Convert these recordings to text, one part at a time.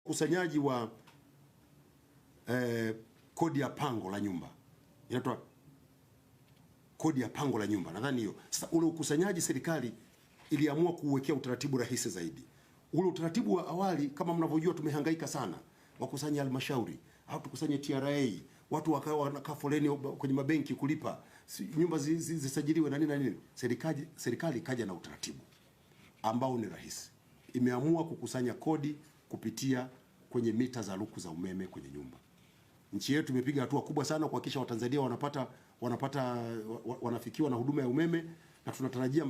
ukusanyaji wa kodi ya pango la nyumba, inaitwa kodi ya pango la nyumba, nadhani hiyo. Sasa ule ukusanyaji serikali iliamua kuwekea utaratibu rahisi zaidi. Ule utaratibu wa awali kama mnavyojua tumehangaika sana, wakusanya halmashauri au tukusanye TRA, watu wakawa wanakaa foleni kwenye mabenki kulipa nyumba zisajiliwe na nini na nini. Serikali ikaja na utaratibu ambao ni rahisi. Imeamua kukusanya kodi kupitia kwenye mita za luku za umeme kwenye nyumba. Nchi yetu imepiga hatua kubwa sana kuhakikisha Watanzania wanafikiwa na huduma ya umeme, na tunatarajia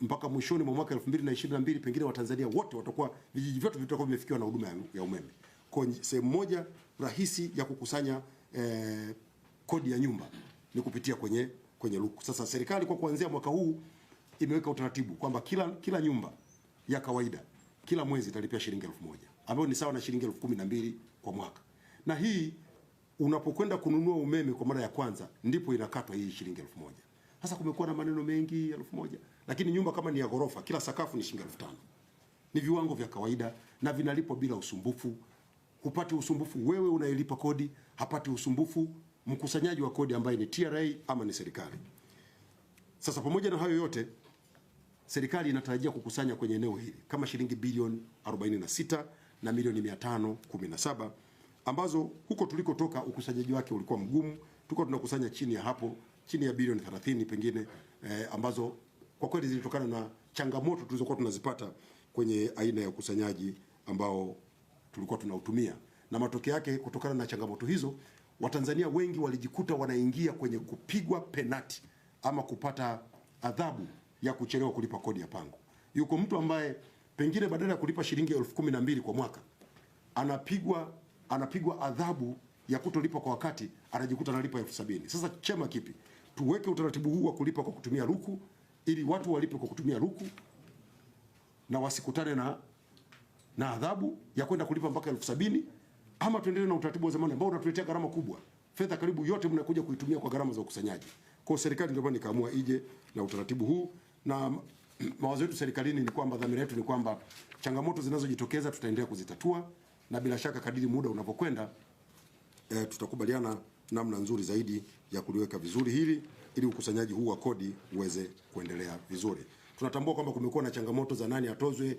mpaka mwishoni mwa mwaka 2022 pengine Watanzania wote watakuwa, vijiji vyote vitakuwa vimefikiwa na huduma ya umeme. Kwa sehemu moja rahisi ya kukusanya kodi ya nyumba ni kupitia kwenye luku. Sasa serikali kwa kuanzia mwaka huu imeweka utaratibu kwamba kila nyumba ya kawaida kila mwezi italipia shilingi 1000, ambayo ni sawa na shilingi 12,000 kwa mwaka. Na hii unapokwenda kununua umeme kwa mara ya kwanza ndipo inakatwa hii shilingi 1000. Sasa kumekuwa na maneno mengi 1000, lakini nyumba kama ni ya ghorofa kila sakafu ni shilingi 5000. Ni viwango vya kawaida na vinalipwa bila usumbufu. Hupati usumbufu wewe unayelipa kodi, hapati usumbufu mkusanyaji wa kodi ambaye ni TRA ama ni serikali. Sasa pamoja na hayo yote, serikali inatarajia kukusanya kwenye eneo hili kama shilingi bilioni 46 na milioni 517, ambazo huko tulikotoka ukusanyaji wake ulikuwa mgumu. Tulikuwa tunakusanya chini ya bilioni 30 pengine, ambazo kwa kweli zilitokana na changamoto tulizokuwa tunazipata kwenye aina ya ukusanyaji ambao tulikuwa tunautumia. Na matokeo yake, kutokana na changamoto hizo, Watanzania wengi walijikuta wanaingia kwenye kupigwa penati ama kupata adhabu ya kuchelewa kulipa kodi ya pango. Yuko mtu ambaye pengine badala ya kulipa shilingi 12,000 kwa mwaka anapigwa adhabu ya kutolipa kwa wakati, anajikuta analipa 70,000. Sasa chema kipi? Tuweke utaratibu huu wa kulipa kwa kutumia luku ili watu walipe kwa kutumia luku na wasikutane na adhabu ya kwenda kulipa mpaka 70,000, ama tuendelee na utaratibu wa zamani ambao unatuletea gharama kubwa. Fedha karibu yote mnakuja kuitumia kwa gharama za ukusanyaji. Kwa serikali ndio maana ikaamua ije na utaratibu huu, na mawazo yetu serikalini ni kwamba, dhamira yetu ni kwamba changamoto zinazojitokeza tutaendelea kuzitatua, na bila shaka kadiri muda unapokwenda tutakubaliana namna nzuri zaidi ya kuliweka vizuri hili ili ukusanyaji huu wa kodi uweze kuendelea vizuri. Tunatambua kwamba kumekuwa na changamoto za nani atozwe,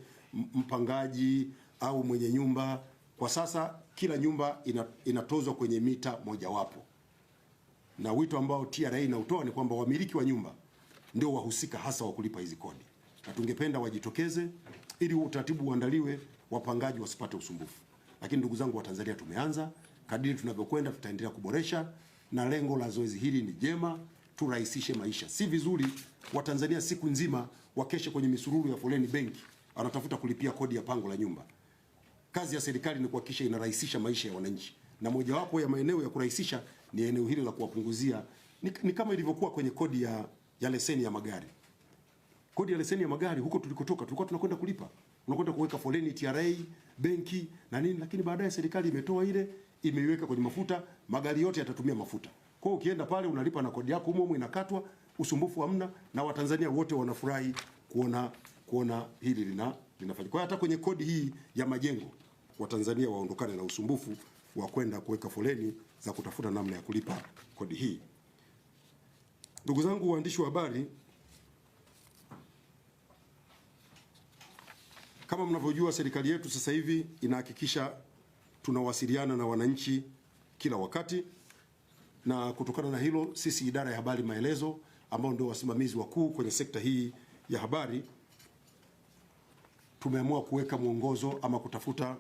mpangaji au mwenye nyumba. Kwa sasa kila nyumba inatozwa kwenye mita mojawapo, na wito ambao TRA inautoa ni kwamba wamiliki wa nyumba ndio wahusika hasa wa kulipa hizi kodi, na tungependa wajitokeze ili utaratibu uandaliwe, wapangaji wasipate usumbufu. Lakini ndugu zangu wa Tanzania, tumeanza, kadiri tunavyokwenda tutaendelea kuboresha, na lengo la zoezi hili ni jema, turahisishe maisha. Si vizuri Watanzania siku nzima wakeshe kwenye misururu ya foleni benki anatafuta kulipia kodi ya pango la nyumba. Kazi ya serikali ni kuhakikisha inarahisisha maisha ya wananchi, na mojawapo ya maeneo ya kurahisisha ni eneo hili la kuwapunguzia. Ni kama ilivyokuwa kwenye kodi ya leseni ya magari. Kodi ya leseni ya magari, huko tulikotoka tulikuwa tunakwenda kulipa, unakwenda kuweka foleni TRA, benki na nini, lakini baadaye serikali imetoa ile, imeiweka kwenye mafuta, magari yote yatatumia mafuta. Kwa hiyo ukienda pale unalipa na kodi yako humo inakatwa, usumbufu hamna, na Watanzania wote wanafurahi kuona hili linafanyika. Kwa hata kwenye kodi hii ya majengo, Watanzania waondokane na usumbufu wa kwenda kuweka foleni za kutafuta namna ya kulipa kodi hii. Ndugu zangu waandishi wa habari, kama mnavyojua, serikali yetu sasa hivi inahakikisha tunawasiliana na wananchi kila wakati, na kutokana na hilo sisi idara ya habari maelezo, ambao ndio wasimamizi wakuu kwenye sekta hii ya habari, tumeamua kuweka mwongozo ama kutafuta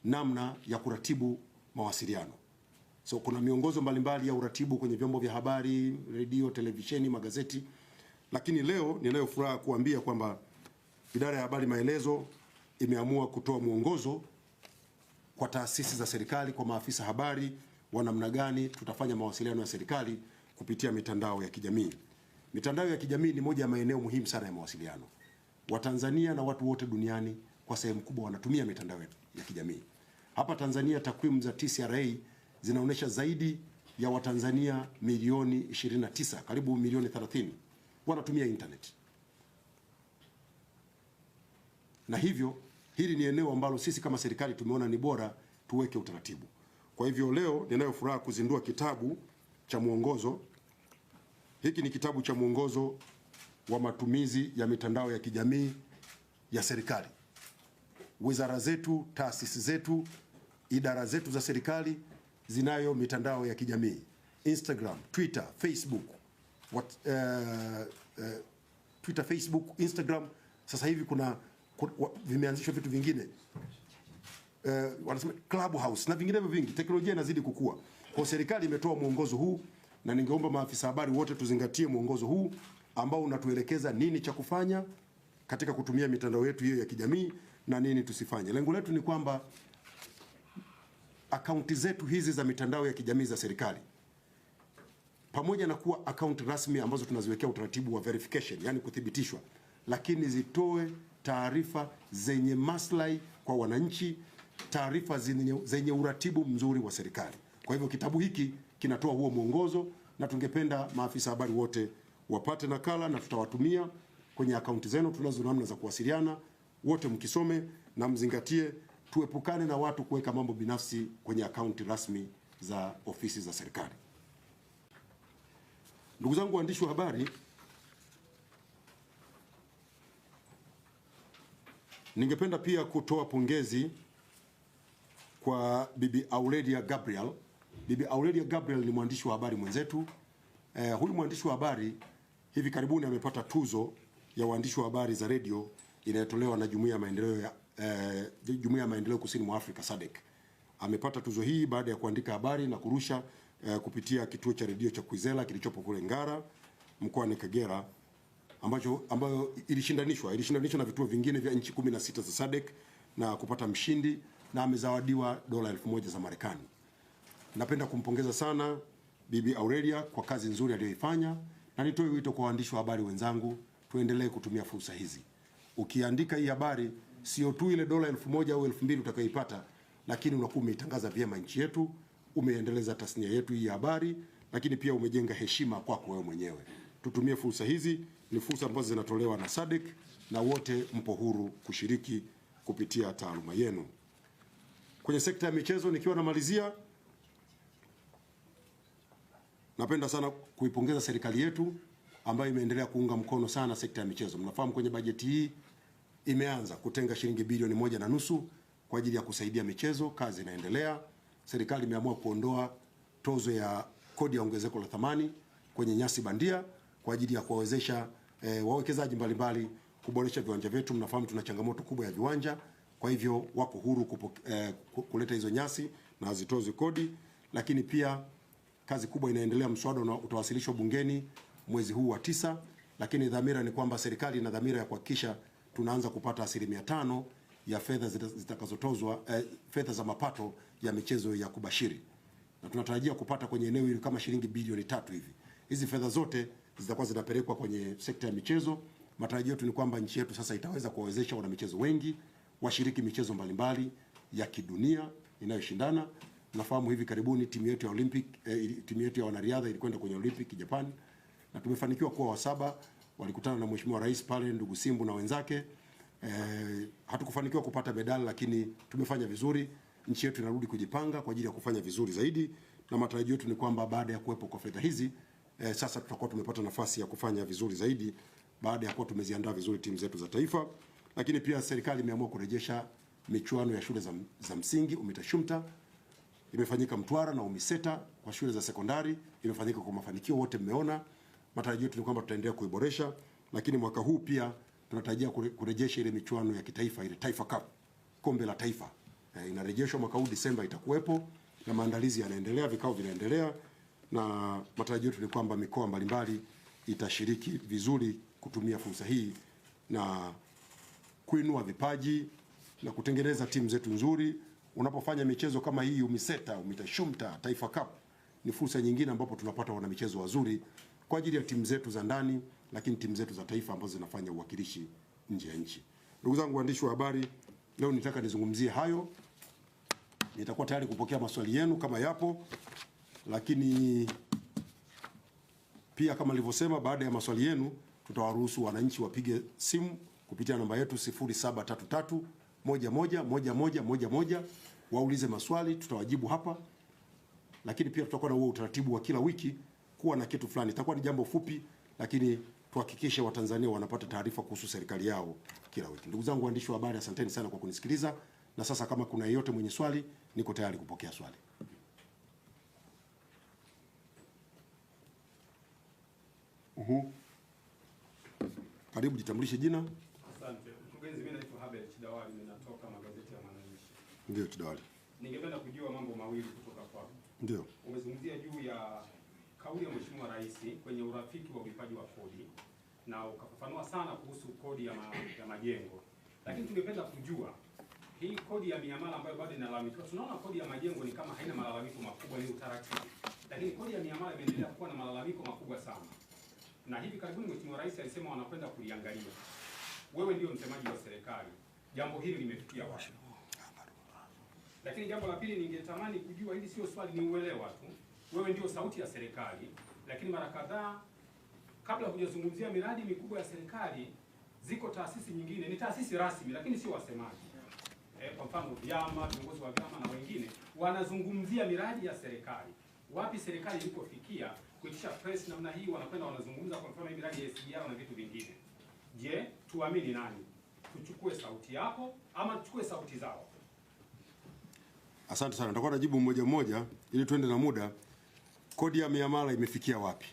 namna ya kuratibu mawasiliano. So kuna miongozo mbalimbali ya uratibu kwenye vyombo vya habari, redio, televisheni, magazeti, lakini leo ninayo furaha kuambia kwamba idara ya habari maelezo imeamua kutoa mwongozo kwa taasisi za serikali, kwa maafisa habari, wa namna gani tutafanya mawasiliano ya serikali kupitia mitandao ya kijamii. Mitandao ya kijamii ni moja ya maeneo muhimu sana ya mawasiliano. Watanzania na watu wote duniani kwa sehemu kubwa wanatumia mitandao ya kijamii. Hapa Tanzania takwimu za TCRA zinaonyesha zaidi ya Watanzania milioni 29, karibu milioni 30 wanatumia internet. Na hivyo hili ni eneo ambalo sisi kama serikali tumeona ni bora tuweke utaratibu. Kwa hivyo leo ninayo furaha kuzindua kitabu cha mwongozo. Hiki ni kitabu cha mwongozo wa matumizi ya mitandao ya kijamii ya serikali. Wizara zetu, taasisi zetu, idara zetu za serikali zinayo mitandao ya kijamii: Instagram, Twitter, Facebook, Instagram. Sasa hivi kuna vimeanzishwa vitu vingine, wanasema Clubhouse na vinginevyo vingi. Teknolojia inazidi kukua. Kwa serikali imetoa mwongozo huu, na ningeomba maafisa habari wote tuzingatie mwongozo huu ambao unatuelekeza nini cha kufanya katika kutumia mitandao yetu hiyo ya kijamii na nini tusifanye. Lengo letu ni kwamba akaunti zetu hizi za mitandao ya kijamii za serikali, pamoja na kuwa akaunti rasmi ambazo tunaziwekea utaratibu wa verification, yani kuthibitishwa, lakini zitoe taarifa zenye maslahi kwa wananchi, taarifa zenye uratibu mzuri wa serikali. Kwa hivyo kitabu hiki kinatoa huo mwongozo, na tungependa maafisa habari wote wapate nakala, na tutawatumia kwenye akaunti zenu. Tunazo namna za kuwasiliana, wote mkisome na mzingatie. Tuepukane na watu kuweka mambo binafsi kwenye akaunti rasmi za ofisi za serikali. Ndugu zangu waandishi wa habari, ningependa pia kutoa pongezi kwa Bibi Aurelia Gabriel. Bibi Aurelia Gabriel ni mwandishi wa habari mwenzetu. Huyu mwandishi wa habari hivi karibuni amepata tuzo ya waandishi wa habari za redio inayotolewa na Jumuiya ya Maendeleo Kusini mwa Afrika, SADC. Amepata tuzo hii baada ya kuandika habari na kurusha kupitia kituo cha redio cha Kwizera kilichopo kule Ngara mkoani Kagera, ambayo ilishindanishwa na vituo vingine vya nchi 16 za SADC na kupata mshindi, na amezawadiwa dola 1000 za Marekani. Napenda kumpongeza sana Bibi Aurelia kwa kazi nzuri aliyoifanya, na nitoe wito kwa waandishi wa habari wenzangu, tuendelee kutumia fursa hizi. Ukiandika hii habari, sio tu ile dola 1000 au 2000 utakayoipata, lakini unakuwa umeitangaza vyema nchi yetu, umeendeleza tasnia yetu hii ya habari, lakini pia umejenga heshima kwako wewe mwenyewe. Tutumie fursa hizi, ni fursa ambazo zinatolewa na SADC, na wote mpo huru kushiriki kupitia taaluma yenu. Kwenye sekta ya michezo, nikiwa namalizia, napenda sana kuipongeza serikali yetu ambayo imeendelea kuunga mkono sana sekta ya michezo. Mnafahamu kwenye bajeti hii imeanza kutenga shilingi bilioni 1.5 kwa ajili ya kusaidia michezo. Kazi inaendelea. Serikali imeamua kuondoa tozo ya kodi ya ongezeko la thamani kwenye nyasi bandia kwa ajili ya kuwawezesha wawekezaji mbalimbali kuboresha viwanja vyetu. Mnafahamu tuna changamoto kubwa ya viwanja, kwa hivyo wako huru kuleta hizo nyasi na hazitozi kodi. Lakini pia kazi kubwa inaendelea, mswada utawasilishwa bungeni mwezi huu wa 9, lakini dhamira ni kwamba serikali ina dhamira ya kuhakikisha tunaanza kupata 5% ya fedha zitakazotozwa, fedha za mapato ya michezo ya kubashiri, na tunatarajia kupata kwenye eneo hili kama shilingi bilioni 3 hivi. Hizi fedha zote zitakuwa zinapelekwa kwenye sekta ya michezo. Matarajio yetu ni kwamba nchi yetu sasa itaweza kuwawezesha wanamichezo wengi washiriki michezo mbalimbali ya kidunia inayoshindana. Nafahamu hivi karibuni timu yetu ya Olympic, timu yetu ya wanariadha ilikwenda kwenye Olympic Japan, na tumefanikiwa kuwa wasaba. Walikutana na Mheshimiwa Rais pale, ndugu Simbu na wenzake. Hatukufanikiwa kupata medali, lakini tumefanya vizuri. Nchi yetu inarudi kujipanga kwa ajili ya kufanya vizuri zaidi, na matarajio yetu ni kwamba baada ya kuwepo kwa fedha hizi, sasa tutakuwa tumepata nafasi ya kufanya vizuri zaidi baada ya kuwa tumeziandaa vizuri timu zetu za taifa. Lakini pia serikali imeamua kurejesha michuano ya shule za msingi, UMITA-SHUMTA. Imefanyika Mtwara na UMISETA kwa shule za sekondari, imefanyika kwa mafanikio, wote mmeona. Matarajio yetu ni kwamba tutaendelea kuiboresha, lakini mwaka huu pia tunatarajia kurejesha ile michuano ya kitaifa, ile Taifa Cup, kombe la taifa. Inarejeshwa mwaka huu Disemba, itakuwepo na maandalizi yanaendelea, vikao vinaendelea, na matarajio yetu ni kwamba mikoa mbalimbali itashiriki vizuri kutumia fursa hii na kuinua vipaji na kutengeneza timu zetu nzuri. Unapofanya michezo kama hii, UMISETA, UMITA-SHUMTA, Taifa Cup, ni fursa nyingine ambapo tunapata wanamichezo wazuri kwa ajili ya timu zetu za ndani, lakini timu zetu za taifa ambazo zinafanya uwakilishi nje ya nchi. Ndugu zangu waandishi wa habari, leo nitaka nizungumzie hayo. Nitakuwa tayari kupokea maswali yenu kama yapo, lakini pia kama nilivyosema, baada ya maswali yenu tutawaruhusu wananchi wapige simu kupitia namba yetu 0733 111111, waulize maswali, tutawajibu hapa. Lakini pia tutakuwa na huo utaratibu wa kila wiki kuwa na kitu fulani. Itakuwa ni jambo fupi, lakini tuhakikishe Watanzania wanapata taarifa kuhusu serikali yao kila wiki. Ndugu zangu waandishi wa habari, asanteni sana kwa kunisikiliza. Na sasa kama kuna yeyote mwenye swali, niko tayari kupokea swali. Karibu, jitambulishe jina. Asante. Mkurugenzi, mimi naitwa Habel Chidawali, ninatoka magazeti ya Mwananchi. Ndio, Chidawali. Ningependa kujua mambo mawili kutoka kwako. Ndio. Umezungumzia juu ya kauli ya Mheshimiwa Rais kwenye urafiki wa ulipaji wa kodi na ukafafanua sana kuhusu kodi ya majengo. Lakini tungependa kujua hii kodi ya miamala ambayo bado inalalamikiwa. Tunaona kodi ya majengo ni kama haina malalamiko makubwa, ni utaratibu. Lakini kodi ya miamala imeendelea kuwa na malalamiko makubwa sana. Na hivi karibuni Mheshimiwa Rais alisema wanakwenda kuliangalia. Wewe ndio msemaji wa serikali, jambo hili limefikia wapi? Lakini jambo la pili, ningetamani kujua, hili sio swali, ni uelewa tu. Wewe ndio sauti ya serikali, lakini mara kadhaa kabla hujazungumzia miradi mikubwa ya serikali, ziko taasisi nyingine, ni taasisi rasmi lakini sio wasemaji. Kwa mfano vyama, viongozi wa vyama na wengine wanazungumzia miradi ya serikali. Wapi serikali ilipofikia kuitisha press namna hii, wanakwenda wanazungumza kwa mfano miradi ya SGR na vitu vingine. Je, tuamini nani? Tuchukue sauti yako ama tuchukue sauti zao? Asante sana. Nitakuwa najibu mmoja mmoja ili tuende na muda. Kodi ya miamala imefikia wapi?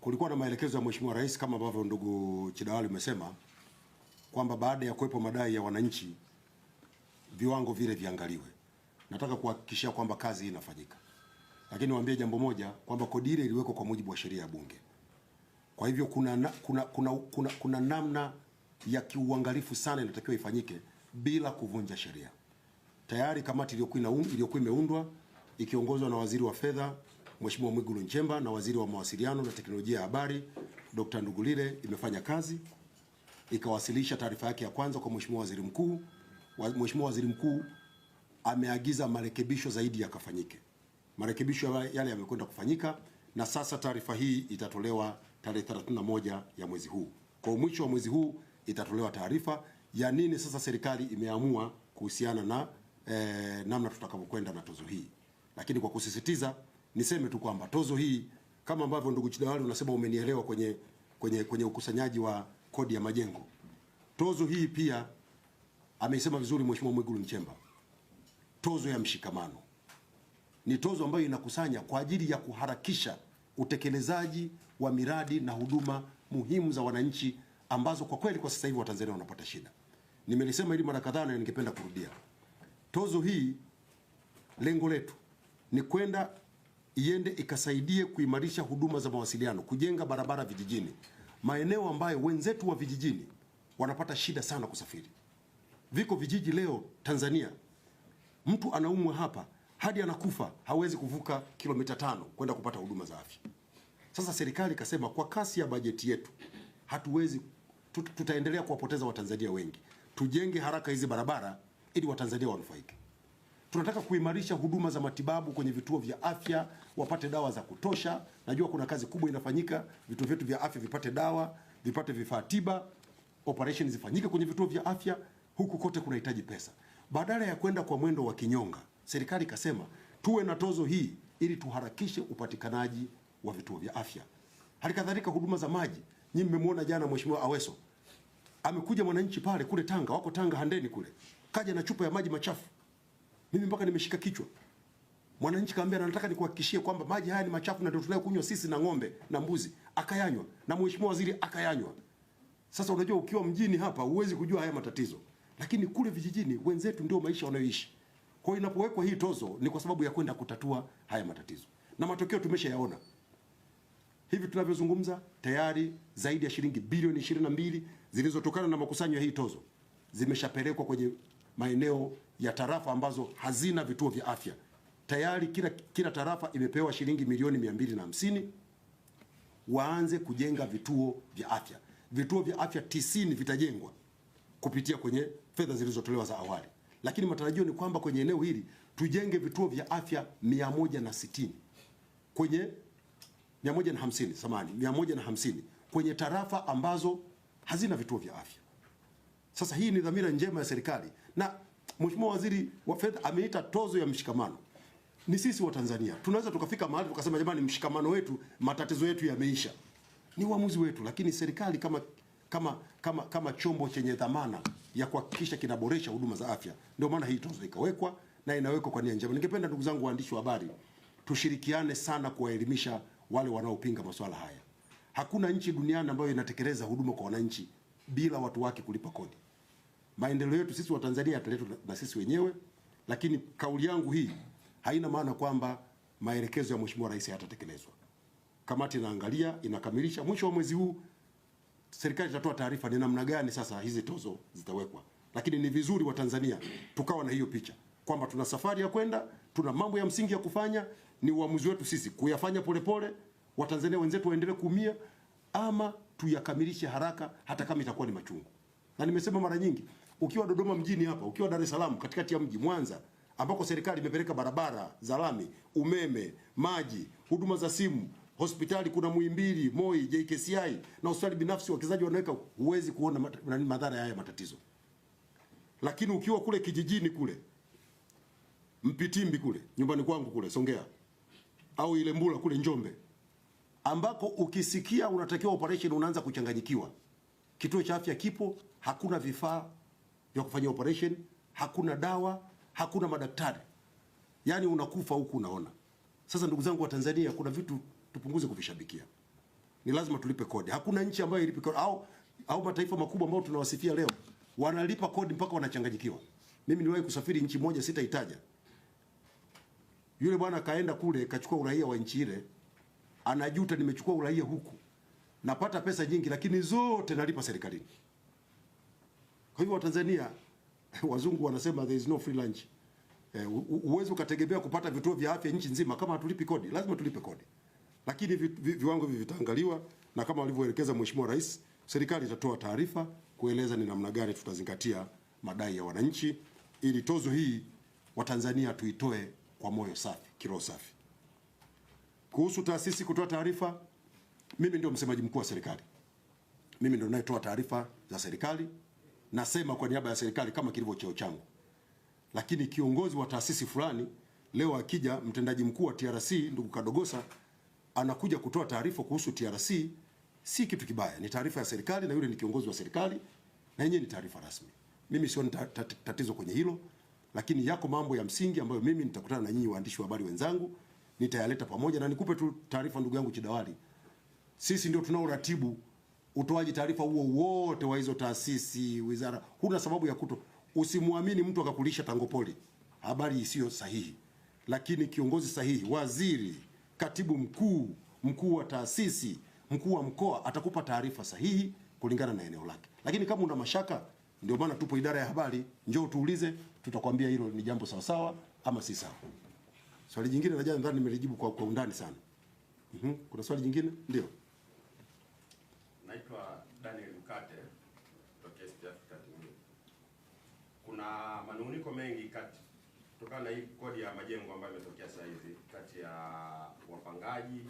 Kulikuwa na maelekezo ya Mheshimiwa Rais kama ambavyo ndugu Chidawali umesema kwamba baada ya kuwepo madai ya wananchi viwango vile viangaliwe. Nataka kuhakikishia kwamba kazi hii inafanyika. Lakini niwaambie jambo moja kwamba kodi ile iliwekwa kwa mujibu wa sheria ya Bunge. Kwa hivyo kuna namna ya kiuangalifu sana inatakiwa ifanyike bila kuvunja sheria. Tayari kamati iliyokuwa imeundwa ikiongozwa na Waziri wa Fedha Mheshimiwa Mwigulu Nchemba na Waziri wa Mawasiliano na Teknolojia ya Habari Dr. Ndugulile imefanya kazi, ikawasilisha taarifa yake ya kwanza kwa Mheshimiwa Waziri Mkuu. Mheshimiwa Waziri Mkuu ameagiza marekebisho zaidi yakafanyike. Marekebisho yale yamekwenda kufanyika na sasa taarifa hii itatolewa tarehe 31 ya mwezi huu. Kwa mwisho wa mwezi huu itatolewa taarifa ya nini sasa serikali imeamua kuhusiana na namna tutakavyokwenda na tozo hii. Lakini kwa kusisitiza niseme tu kwamba tozo hii kama ambavyo ndugu Chidawali unasema umenielewa kwenye ukusanyaji wa kodi ya majengo. Tozo hii pia ameisema vizuri Mheshimiwa Mwigulu Nchemba. Tozo ya mshikamano ni tozo ambayo inakusanya kwa ajili ya kuharakisha utekelezaji wa miradi na huduma muhimu za wananchi ambazo kwa kweli kwa sasa hivi Watanzania wanapata shida. Nimelisema hili mara kadhaa na ningependa kurudia. Tozo hii lengo letu ni kwenda iende ikasaidie kuimarisha huduma za mawasiliano, kujenga barabara vijijini, maeneo ambayo wenzetu wa vijijini wanapata shida sana kusafiri. Viko vijiji leo Tanzania, mtu anaumwa hapa hadi anakufa hawezi kuvuka kilomita 5 kwenda kupata huduma za afya. Sasa serikali ikasema kwa kasi ya bajeti yetu hatuwezi, tutaendelea kuwapoteza Watanzania wengi. Tujenge haraka hizi barabara ili Watanzania wanufaike. Tunataka kuimarisha huduma za matibabu kwenye vituo vya afya, wapate dawa za kutosha. Najua kuna kazi kubwa inafanyika, vituo vyetu vya afya vipate dawa, vipate vifaa tiba, operations zifanyike kwenye vituo vya afya. Huku kote kunahitaji pesa. Badala ya kwenda kwa mwendo wa kinyonga, serikali ikasema tuwe na tozo hii ili tuharakishe upatikanaji wa vituo vya afya. Halikadhalika huduma za maji. Nyinyi mmemwona jana Mheshimiwa Aweso. Amekuja mwananchi pale kule Tanga, wako Tanga Handeni kule. Kaja na chupa ya maji machafu. Mimi mpaka nimeshika kichwa. Mwananchi kaambia nataka nikuhakikishie kwamba maji haya ni machafu na ndio tunayokunywa sisi na ng'ombe na mbuzi. Akayanywa na Mheshimiwa Waziri akayanywa. Sasa unajua ukiwa mjini hapa huwezi kujua haya matatizo. Lakini kule vijijini wenzetu ndio maisha wanayoishi. Kwa hiyo inapowekwa hii tozo ni kwa sababu ya kwenda kutatua haya matatizo. Na matokeo tumeshayaona. Hivi tunavyozungumza tayari zaidi ya shilingi bilioni 22 zilizotokana na makusanyo ya hii tozo zimeshapelekwa kwenye maeneo ya tarafa ambazo hazina vituo vya afya. Tayari kila tarafa imepewa shilingi milioni 250 waanze kujenga vituo vya afya. Vituo vya afya 90 vitajengwa kupitia kwenye fedha zilizotolewa za awali. Lakini matarajio ni kwamba kwenye eneo hili tujenge vituo vya afya 160 kwenye 150 kwenye tarafa ambazo hazina vituo vya afya. Sasa hii ni dhamira njema ya serikali, na Mheshimiwa Waziri wa Fedha ameita tozo ya mshikamano. Ni sisi wa Tanzania tunaweza tukafika mahali tukasema, jamani, mshikamano wetu, matatizo yetu yameisha. Ni uamuzi wetu, lakini serikali kama chombo chenye dhamana ya kuhakikisha kinaboresha huduma za afya, ndio maana hii tozo ikawekwa na inawekwa kwa nia njema. Ningependa ndugu zangu waandishi wa habari, tushirikiane sana kuwaelimisha wale wanaopinga masuala haya. Hakuna nchi duniani ambayo inatekeleza huduma kwa wananchi bila watu wake kulipa kodi. Maendeleo yetu sisi wa Tanzania yataletwa na sisi wenyewe, lakini kauli yangu hii haina maana kwamba maelekezo ya Mheshimiwa Rais hayatatekelezwa. Kamati inaangalia, inakamilisha. Mwisho wa mwezi huu serikali itatoa taarifa ni namna gani sasa hizi tozo zitawekwa. Lakini ni vizuri wa Tanzania tukawa na hiyo picha kwamba tuna safari ya kwenda, tuna mambo ya msingi ya kufanya, ni uamuzi wetu sisi kuyafanya polepole, Watanzania wenzetu waendelee kuumia, ama tuyakamilishe haraka hata kama itakuwa ni machungu. Na nimesema mara nyingi, ukiwa Dodoma mjini hapa, ukiwa Dar es Salaam katikati ya mji, Mwanza ambako serikali imepeleka barabara za lami, umeme, maji, huduma za simu, hospitali kuna Muhimbili, Moi, JKCI na hospitali binafsi wawekezaji wanaweka, huwezi kuona madhara ya haya matatizo. Lakini ukiwa kule kijijini kule Mpitimbi kule nyumbani kwangu kule Songea au ile Mbula kule Njombe, ambako ukisikia unatakiwa operation unaanza kuchanganyikiwa. Kituo cha afya kipo, hakuna vifaa vya kufanyia operation, hakuna dawa, hakuna madaktari. Yaani unakufa huku unaona. Sasa ndugu zangu wa Tanzania, kuna vitu tupunguze kuvishabikia. Ni lazima tulipe kodi. Hakuna nchi ambayo ilipi kodi au mataifa makubwa ambayo tunawasifia leo wanalipa kodi mpaka wanachanganyikiwa. Mimi niliwahi kusafiri nchi moja sitaitaja. Yule bwana kaenda kule kachukua uraia wa nchi ile, anajuta, nimechukua uraia huku, napata pesa nyingi lakini zote nalipa serikalini. Kwa hivyo Watanzania, wazungu wanasema there is no free lunch. Uwezo ukategemea kupata vituo vya afya nchi nzima kama hatulipi kodi. Lazima tulipe kodi. Lakini viwango hivi vitaangaliwa, na kama walivyoelekeza Mheshimiwa Rais, serikali itatoa taarifa kueleza ni namna gani tutazingatia madai ya wananchi, ili tozo hii Watanzania tuitoe kwa moyo safi, kiroho safi. Kuhusu taasisi kutoa taarifa, mimi ndio msemaji mkuu wa serikali. Mimi ndio ninayetoa taarifa za serikali, nasema kwa niaba ya serikali kama kilivyo cheo changu. Lakini kiongozi wa taasisi fulani leo akija, mtendaji mkuu wa TRC ndugu Kadogosa anakuja kutoa taarifa kuhusu TRC, si kitu kibaya. Ni taarifa ya serikali na yule ni kiongozi wa serikali na yenyewe ni taarifa rasmi. Mimi sioni tatizo kwenye hilo, lakini yako mambo ya msingi ambayo mimi nitakutana na nyinyi waandishi wa habari wenzangu, nitayaleta pamoja. Na nikupe tu taarifa ndugu yangu Chidawali, sisi ndio tunaoratibu utoaji taarifa huo wote wa hizo taasisi, wizara. Huna sababu ya usimwamini mtu akakulisha tangopoli, habari isiyo sahihi. Lakini kiongozi sahihi, waziri, katibu mkuu, mkuu wa taasisi, mkuu wa mkoa atakupa taarifa sahihi kulingana na eneo lake. Lakini kama una mashaka, ndio maana tupo idara ya habari, njoo tuulize, tutakwambia hilo ni jambo sawa sawa ama si sawa. Swali jingine nadhani nimelijibu kwa undani sana. Kuna swali jingine? Ndio. Naitwa Daniel Mkate kutoka East Africa TV. Kuna manunguniko mengi kutokana na hii kodi ya majengo ambayo imetokea sasa hivi kati ya wapangaji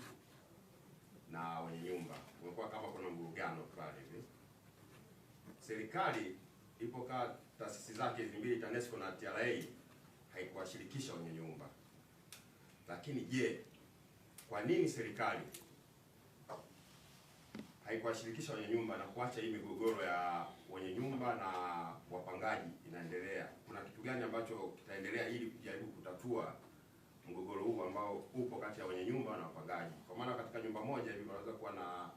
na wenye nyumba. Kumekuwa kama kuna mvurugano fulani hivi. Serikali ilipokaa taasisi zake hizi mbili, TANESCO na TRA, haikuwashirikisha wenye nyumba. Lakini je, kwa nini serikali haikuwashirikisha wenye nyumba na kuacha hii migogoro ya wenye nyumba na wapangaji inaendelea? Kuna kitu gani ambacho kitaendelea ili kujaribu kutatua mgogoro huu ambao upo kati ya wenye nyumba na wapangaji? Kwa maana katika nyumba moja hivi wanaweza kuwa na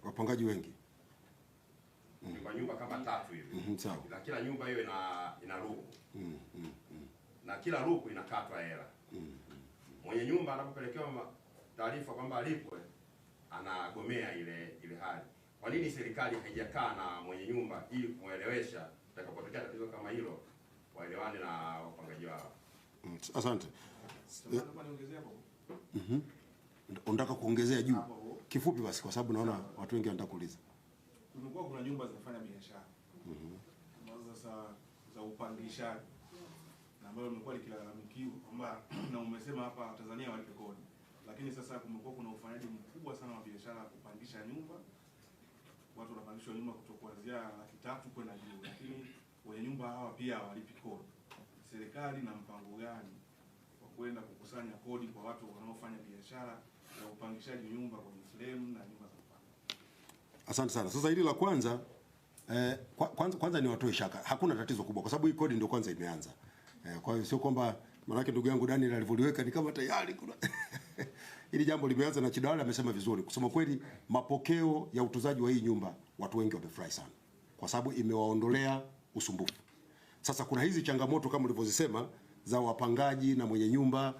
wapangaji wengi. Nyumba kama 3 hivi. Sawa. Na kila nyumba hiyo ina ruku. Na kila ruku inakatwa hela. Mwenye nyumba anapopelekewa taarifa kwamba alipwe, anagomea ile hali. Kwa nini serikali haijakaa na mwenye nyumba ili kumuelewesha itakapotokea tatizo kama hilo, waelewane na wapangaji wao? Asante. Unataka kuongezea juu? Kifupi basi, kwa sababu naona watu wengi wanataka kuuliza. Kumekuwa kuna nyumba zinafanya biashara sasa za upangishaji, na ambayo imekuwa likilalamikiwa kwamba na umesema hapa Tanzania walipe kodi, lakini sasa kumekuwa kuna ufanyaji mkubwa sana wa biashara ya kupangisha nyumba watu wanapandishwa nyumba kutokuanzia 300,000 kwenda juu, lakini wenye nyumba hawa pia hawalipi kodi. Serikali na mpango gani wa kwenda kukusanya kodi kwa watu wanaofanya biashara ya upangishaji nyumba kwenye frame na nyumba za kupanga? Asante sana. Sasa hili la kwanza kwanza ni watoe shaka. Hakuna tatizo kubwa kwa sababu hii kodi ndio kwanza imeanza. Kwa hiyo sio kwamba maana ndugu yangu Daniel alivyoliweka ni kama tayari kuna hili jambo limeanza, na Chidawala amesema vizuri. Kusema kweli, mapokeo ya utozaji wa hii nyumba watu wengi wamefurahi sana kwa sababu imewaondolea usumbufu. Sasa kuna hizi changamoto kama ulivyozisema za wapangaji na mwenye nyumba,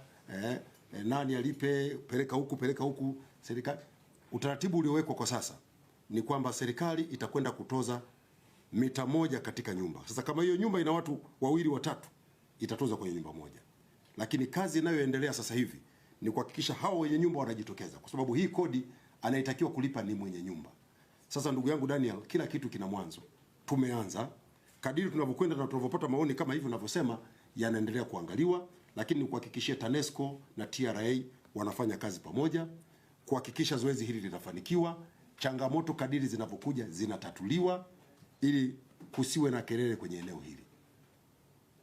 nani alipe, peleka huku. Serikali, utaratibu uliowekwa kwa sasa ni kwamba serikali itakwenda kutoza mita moja katika nyumba. Sasa kama hiyo nyumba ina watu 2 watatu, itatoza kwenye nyumba moja. Lakini kazi inayoendelea sasa hivi ni kuhakikisha hao wenye nyumba wanajitokeza, kwa sababu hii kodi anayetakiwa kulipa ni mwenye nyumba. Sasa ndugu yangu Daniel, kila kitu kina mwanzo. Tumeanza, kadiri tunavyokwenda na tunavyopata maoni kama hivi unavyosema, yanaendelea kuangaliwa, lakini ni kuhakikishia TANESCO na TRA wanafanya kazi pamoja kuhakikisha zoezi hili linafanikiwa, changamoto kadiri zinavyokuja zinatatuliwa, ili kusiwe na kelele kwenye eneo hili.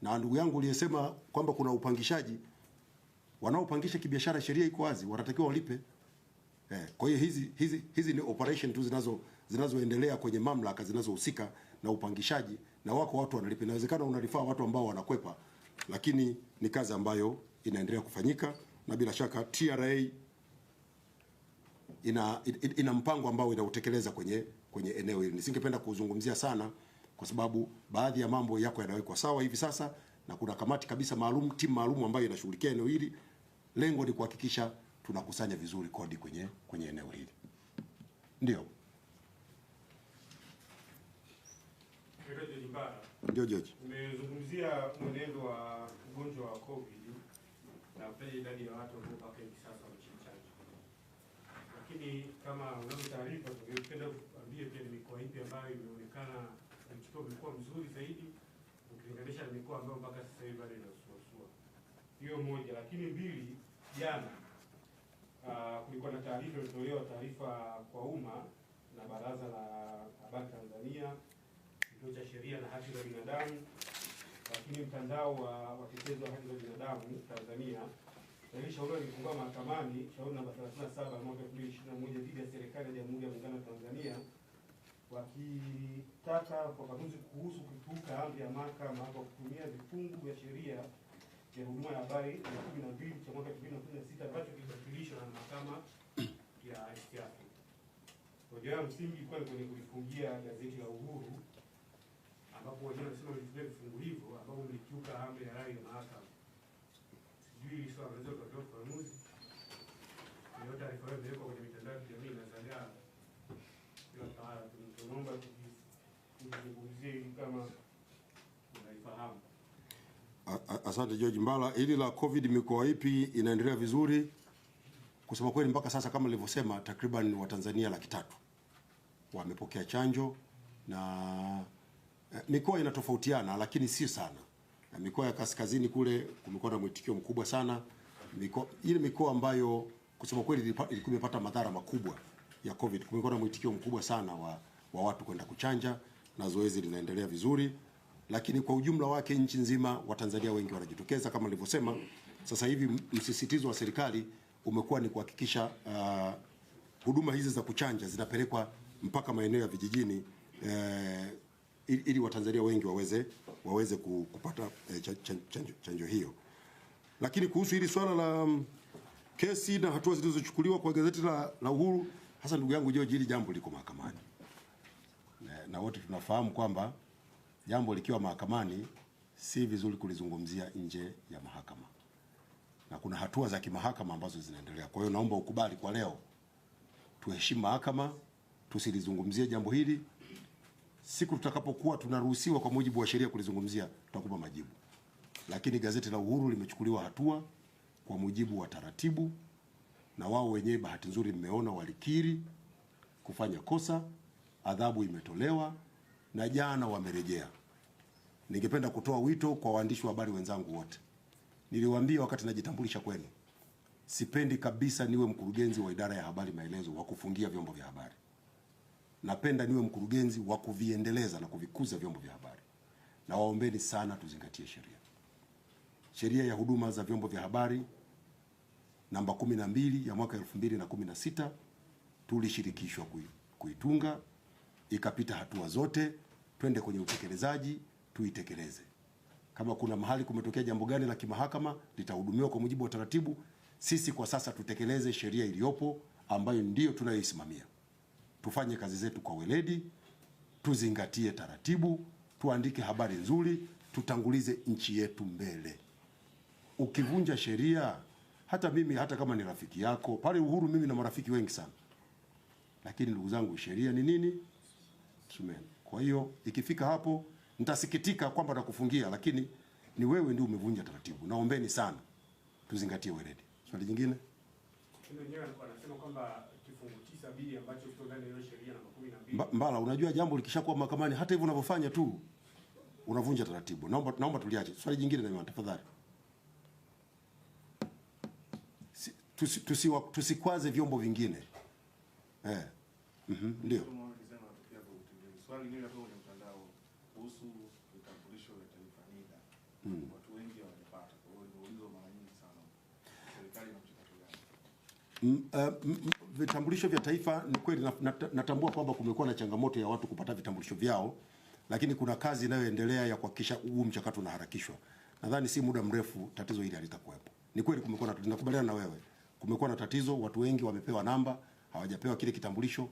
Na ndugu yangu uliyesema kwamba kuna upangishaji, wanaopangisha kibiashara, sheria iko wazi, wanatakiwa walipe. Kwa hiyo hizi ni operation tu zinazoendelea kwenye mamlaka zinazohusika na upangishaji, na wako watu wanalipa. Inawezekana unalifaa watu ambao wanakwepa, lakini ni kazi ambayo inaendelea kufanyika, na bila shaka TRA ina mpango ambao inautekeleza kwenye eneo hili. Nisingependa kuzungumzia sana kwa sababu baadhi ya mambo yako yanawekwa sawa hivi sasa, na kuna kamati kabisa maalum, timu maalum ambayo inashughulikia eneo hili. Lengo ni kuhakikisha tunakusanya vizuri kodi kwenye eneo hili. Ndio. Ndio George. Umezungumzia mwenendo wa ugonjwa wa COVID na pia idadi ya watu ambao mpaka hivi sasa wamechanjwa. Lakini kama unavyo taarifa, tungependa kuambia pia ni mikoa ipi ambayo imeonekana mchukua mkoa mzuri zaidi ukilinganisha na mikoa ambayo mpaka sasa hivi bado inasuasua. Hiyo moja, lakini mbili, jana kulikuwa na taarifa ilitolewa, taarifa kwa umma na Baraza la Habari Tanzania, Kituo cha Sheria na Haki za Binadamu, lakini mtandao wa watetezi wa haki za binadamu Tanzania, na hili shauri lilifungua mahakamani, shauri namba 37 mwaka 2021 dhidi ya serikali ya Jamhuri ya Muungano wa Tanzania, wakitaka ufafanuzi kuhusu kukiuka amri ya mahakama kwa kutumia vifungu vya sheria ya huduma ya habari ya 12 cha mwaka 2016 ambacho kilibatilishwa na mahakama ya East Africa. Hoja ya msingi ilikuwa kwenye kulifungia gazeti la Uhuru, ambapo wenyewe wanasema walitumia vifungu hivyo ambapo mlikiuka amri ya rai ya mahakama. Sijui hili swala linaweza kutoa ufafanuzi. Hiyo taarifa hiyo imewekwa kwenye mitandao ya kijamii na zagaa bila taara. Tunaomba tuzungumzie hili kama unaifahamu. Asante George Mbala. Hili la COVID mikoa ipi inaendelea vizuri? Kusema kweli mpaka sasa kama nilivyosema, takriban Watanzania 300,000 wamepokea chanjo, na mikoa inatofautiana lakini si sana. Na mikoa ya kaskazini kule kumekuwa na mwitikio mkubwa sana. Mikoa ambayo kusema kweli ilikuwa imepata madhara makubwa ya COVID, kumekuwa na mwitikio mkubwa sana wa watu kwenda kuchanja, na zoezi linaendelea vizuri. Lakini kwa ujumla wake nchi nzima Watanzania wengi wanajitokeza kama nilivyosema. Sasa hivi msisitizo wa serikali umekuwa ni kuhakikisha huduma hizi za kuchanja zinapelekwa mpaka maeneo ya vijijini, ili Watanzania wengi waweze kupata chanjo hiyo. Lakini kuhusu hili swala la kesi na hatua zilizochukuliwa kwa gazeti la Uhuru, hasa ndugu yangu George, hili jambo liko mahakamani, na wote tunafahamu kwamba jambo likiwa mahakamani si vizuri kulizungumzia nje ya mahakama, na kuna hatua za kimahakama ambazo zinaendelea. Kwa hiyo naomba ukubali kwa leo tuheshimu mahakama, tusilizungumzie jambo hili. Siku tutakapokuwa tunaruhusiwa kwa mujibu wa sheria kulizungumzia, tutakupa majibu. Lakini gazeti la Uhuru limechukuliwa hatua kwa mujibu wa taratibu, na wao wenyewe bahati nzuri mmeona walikiri kufanya kosa, adhabu imetolewa na jana wamerejea. Ningependa kutoa wito kwa waandishi wa habari wenzangu wote. Niliwaambia wakati najitambulisha kwenu, sipendi kabisa niwe mkurugenzi wa idara ya habari maelezo wa kufungia vyombo vya habari. napenda niwe mkurugenzi wa kuviendeleza na kuvikuza vyombo vya habari. Na waombeni sana tuzingatie sheria. Sheria ya huduma za vyombo vya habari namba 12 ya mwaka 2016 tulishirikishwa kuitunga, ikapita hatua zote, twende kwenye utekelezaji, tuitekeleze. Kama kuna mahali kumetokea jambo gani la kimahakama litahudumiwa kwa mujibu wa taratibu. Sisi kwa sasa tutekeleze sheria iliyopo ambayo ndiyo tunayoisimamia. Tufanye kazi zetu kwa weledi, tuzingatie taratibu, tuandike habari nzuri, tutangulize nchi yetu mbele. Ukivunja sheria, hata mimi hata kama ni rafiki yako, pale Uhuru mimi na marafiki wengi sana. Lakini ndugu zangu, sheria ni nini? Sumen. Kwa hiyo ikifika hapo nitasikitika kwamba nakufungia, lakini ni wewe ndio umevunja taratibu. Naombeni sana tuzingatie weledi. Swali jingine? Wenyewe wanasema kwamba kifungu 9B ambacho kiko ndani ya sheria namba 12. Mbala, unajua jambo likishakuwa mahakamani hata hivyo unavyofanya tu unavunja taratibu. Naomba tuliache. Swali jingine na tafadhali. Tusikwaze vyombo vingine. Ndio. Swali hili hapo kwenye mtandao kuhusu vitambulisho vya taifa NIDA. Watu wengi hawajapata. Kwa hiyo ndio mara nyingi sana. Serikali na mchakato gani? Vitambulisho vya taifa ni kweli natambua kwamba kumekuwa na changamoto ya watu kupata vitambulisho vyao, lakini kuna kazi inayoendelea ya kuhakikisha huu mchakato unaharakishwa. Nadhani si muda mrefu tatizo hili halitakuwepo. Ni kweli kumekuwa na tatizo, nakubaliana na wewe. Kumekuwa na tatizo, watu wengi wamepewa namba, hawajapewa kile kitambulisho,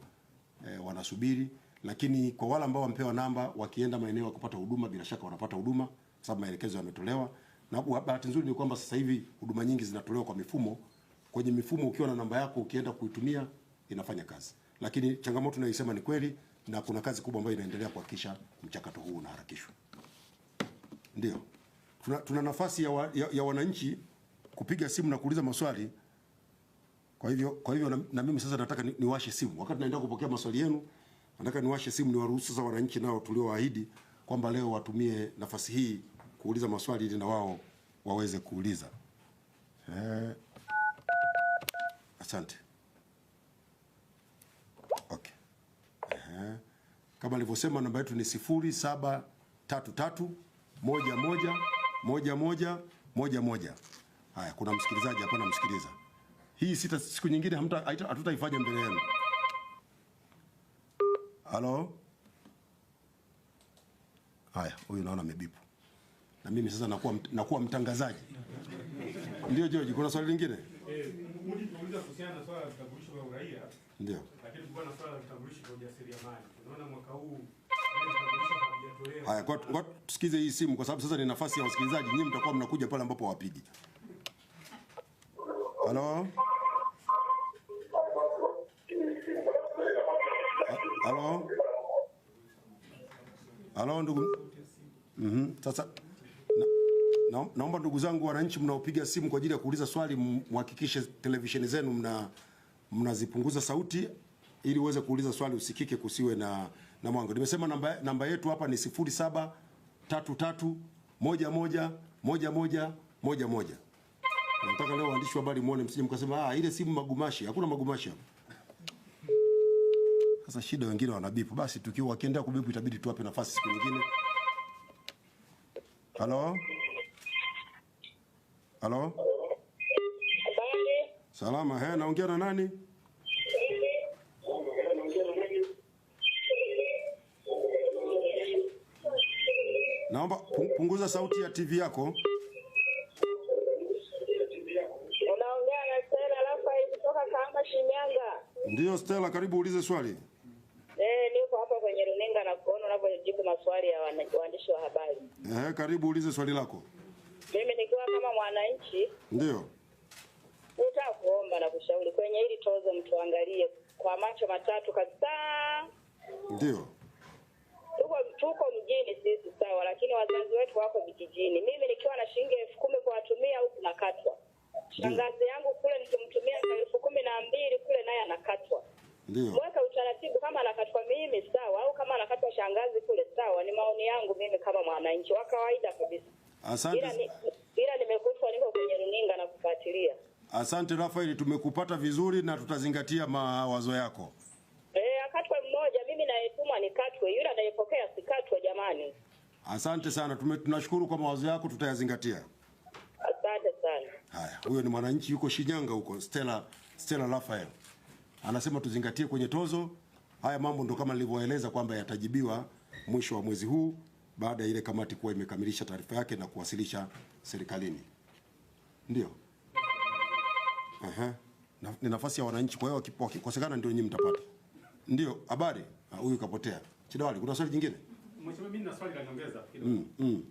wanasubiri. Lakini kwa wale ambao wamepewa namba, wakienda maeneo ya kupata huduma, bila shaka wanapata huduma sababu maelekezo yametolewa. Na bahati nzuri ni kwamba sasa hivi huduma nyingi zinatolewa kwa mifumo. Kwenye mifumo ukiwa na namba yako ukienda kuitumia inafanya kazi. Lakini changamoto tunayosema ni kweli, na kuna kazi kubwa ambayo inaendelea kuhakikisha mchakato huu unaharakishwa. Ndio. Tuna nafasi ya wananchi kupiga simu na kuuliza maswali. Kwa hivyo na mimi sasa nataka niwashe simu. Wakati naenda kupokea maswali yenu, nataka niwashe simu niwaruhusu sasa wananchi nao tuliowaahidi kwamba leo watumie nafasi hii kuuliza maswali ili na wao waweze kuuliza. Asante. Okay. Kama nilivyosema namba yetu ni 0733111111. Haya, kuna msikilizaji hapa namsikiliza. Hii siku nyingine hatutaifanya mbele yenu. Halo? Haya, huyu naona amebipu. Na mimi sasa nakuwa mtangazaji. Ndio George, kuna swali lingine? Mudi tuuliza kuhusiana na swala la vitambulisho vya uraia. Ndio. Lakini kulikuwa na swala la vitambulisho vya ujasiriamali. Tunaona mwaka huu vitambulisho havijatolewa. Haya, kwa tusikize hii simu kwa sababu sasa ni nafasi ya wasikilizaji. Nyinyi mtakuwa mnakuja pale ambapo wapigi. Halo? Halo? Halo ndugu. Sasa naomba ndugu zangu wananchi mnaopiga simu kwa ajili ya kuuliza swali muhakikishe televisheni zenu mnazipunguza sauti ili uweze kuuliza swali usikike, kusiwe na mwanga. Nimesema namba yetu hapa ni 0733111111. Nataka leo waandishi wa habari muone, msije mkasema ile simu magumashi. Hakuna magumashi hapa. Sasa shida wengine wanabipu. Basi tukiwa wakiendelea kubipu itabidi tuwape nafasi siku nyingine. Halo? Halo? Salama, naongea na nani? Naomba punguza sauti ya TV yako. Unaongea na Stella Rafael kutoka Kahama, Shinyanga. Ndio Stella, karibu ulize swali. Niko hapa kwenye runinga na kuona unapojibu maswali ya waandishi wa habari. Karibu ulize swali lako. Mimi nikiwa kama mwananchi, ndio nataka kuomba na kushauri kwenye hili tozo mtuangalie kwa macho matatu kabisa. Ndio. Tuko mjini sisi sawa, lakini wazazi wetu wako vijijini. Mimi nikiwa na shilingi 10,000 kuwatumia huku nakatwa. Shangazi yangu kule nikimtumia 12,000 kule naye anakatwa. Ndio. Mweka utaratibu kama anakatwa mimi sawa au kama anakatwa shangazi kule sawa, ni maoni yangu mimi kama mwananchi wa kawaida kabisa. Asante. Ila nimekutwa niko kwenye runinga na kufuatilia. Asante Rafael, tumekupata vizuri na tutazingatia mawazo yako. Akatwa mmoja, mimi Asante sana, tunashukuru kwa mawazo yako, tutayazingatia. Asante sana. Haya, huyo ni mwananchi yuko Shinyanga huko, Stella Raphael. Anasema tuzingatie kwenye tozo. Haya mambo ndo kama nilivyoeleza kwamba yatajibiwa mwisho wa mwezi huu baada ya ile kamati kuwa imekamilisha taarifa yake na kuwasilisha serikalini. Ndio. Ni nafasi ya wananchi, kwa hiyo wakikosekana ndio nyinyi mtapata. Ndio, habari. Huyu kapotea. Chidawali, kuna swali jingine? Mheshimiwa, mimi na swali la nyongeza kidogo.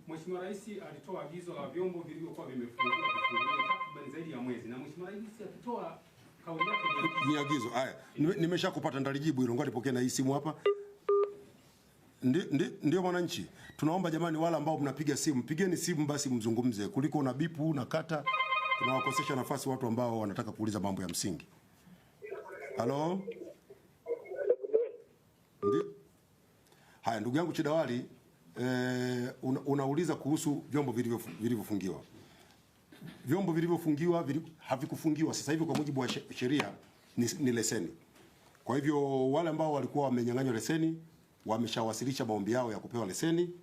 Mheshimiwa Rais alitoa agizo la vyombo vilivyokuwa vimefungiwa takriban zaidi ya mwezi, na Mheshimiwa Rais akitoa kauli yake ni agizo. Haya, nimeshakupata, ndalijibu hilo. Ngoja nipokee na hii simu hapa. Ndio mwananchi, tunaomba jamani, wala ambao mnapiga simu, pigeni simu basi mzungumze, kuliko una bipu na kata. Tunawakosesha nafasi watu ambao wanataka kuuliza mambo ya msingi. Halo? Ndio. Haya, ndugu yangu Chidawali, unauliza kuhusu vyombo vilivyofungiwa. Vyombo vilivyofungiwa havikufungiwa sasa hivi, kwa mujibu wa sheria ni leseni. Kwa hivyo wale ambao walikuwa wamenyang'anywa leseni wameshawasilisha maombi yao ya kupewa leseni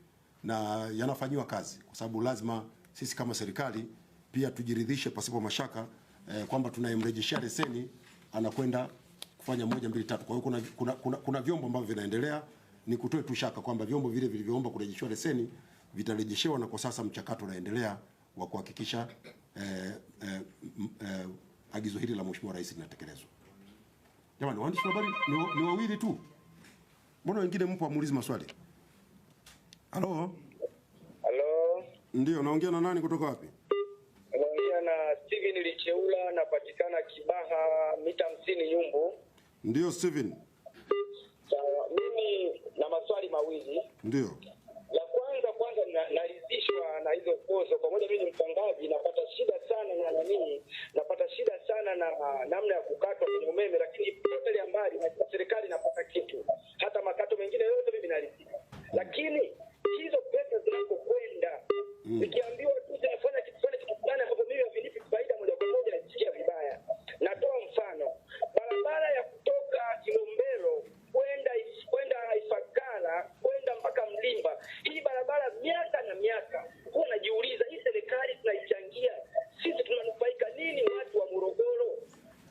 na yanafanyiwa kazi, kwa sababu lazima sisi kama serikali pia tujiridhishe pasipo mashaka kwamba tunayemrejeshia leseni anakwenda kufanya 1 2 3. Kwa hiyo kuna vyombo ambavyo vinaendelea. Ni kutoe tu shaka kwamba vyombo vile vilivyoomba kurejeshwa leseni vitarejeshewa, na kwa sasa mchakato unaendelea wa kuhakikisha agizo hili la Mheshimiwa Rais linatekelezwa. Jamani, waandishi wa habari ni wawili tu. Mbona wengine mpo amuulize maswali? Halo? Halo? Ndio, naongea na nani kutoka wapi? Naongea na Steven Licheula, napatikana Kibaha mita 50 Nyumbu. Ndio Steven. Sawa, mimi na maswali mawili. Ndio. La kwanza naridhishwa na hizo pozo. Kwa moja mimi ni mpangaji, napata shida sana na namna ya kukatwa kwenye umeme, lakini pote ya mbali na serikali napata kitu. Hata makato mengine yote mimi naridhika. Lakini hizo pesa zinapokwenda nikiambiwa tu zinafanya kitu fulani ambapo mimi havinipi faida moja kwa moja, nasikia vibaya. Natoa mfano. Barabara ya kutoka Kilombero kwenda Ifakara kwenda mpaka Mlimba. Hii barabara miaka na miaka. Huwa najiuliza hii serikali tunaichangia, sisi tunanufaika nini watu wa Morogoro?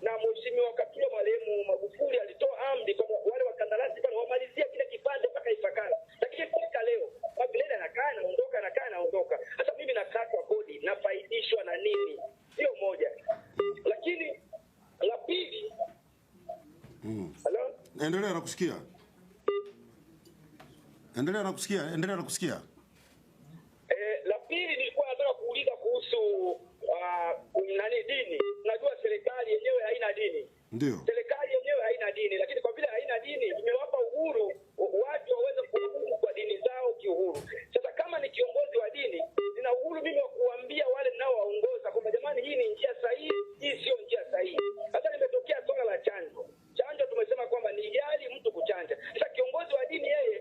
Na mheshimiwa wakati wa marehemu Magufuli alitoa amri kwa wale wakandarasi pale wamalizia kile kipande mpaka Ifakara. Lakini mpaka leo Mabilena anakaa anaondoka. Hata mimi nakatwa kodi, nafaidishwa na nini? Hiyo moja. Lakini la pili, Halo? Endelea nakusikia. La pili nilikuwa nataka kuuliza kuhusu dini. Unajua serikali yenyewe haina dini. Ndio. Serikali yenyewe haina dini, lakini kwa vile haina dini imewapa uhuru watu waweze kuabudu kwa dini zao kiuhuru. Sasa kama ni kiongozi wa dini, nina uhuru mimi wa kuambia wale ninaowaongoza kwamba jamani, hii ni njia sahihi, hii sio njia sahihi. Sasa limetokea swala la chanjo. Chanjo tumesema kwamba ni hiari mtu kuchanja. Sasa kiongozi wa dini yeye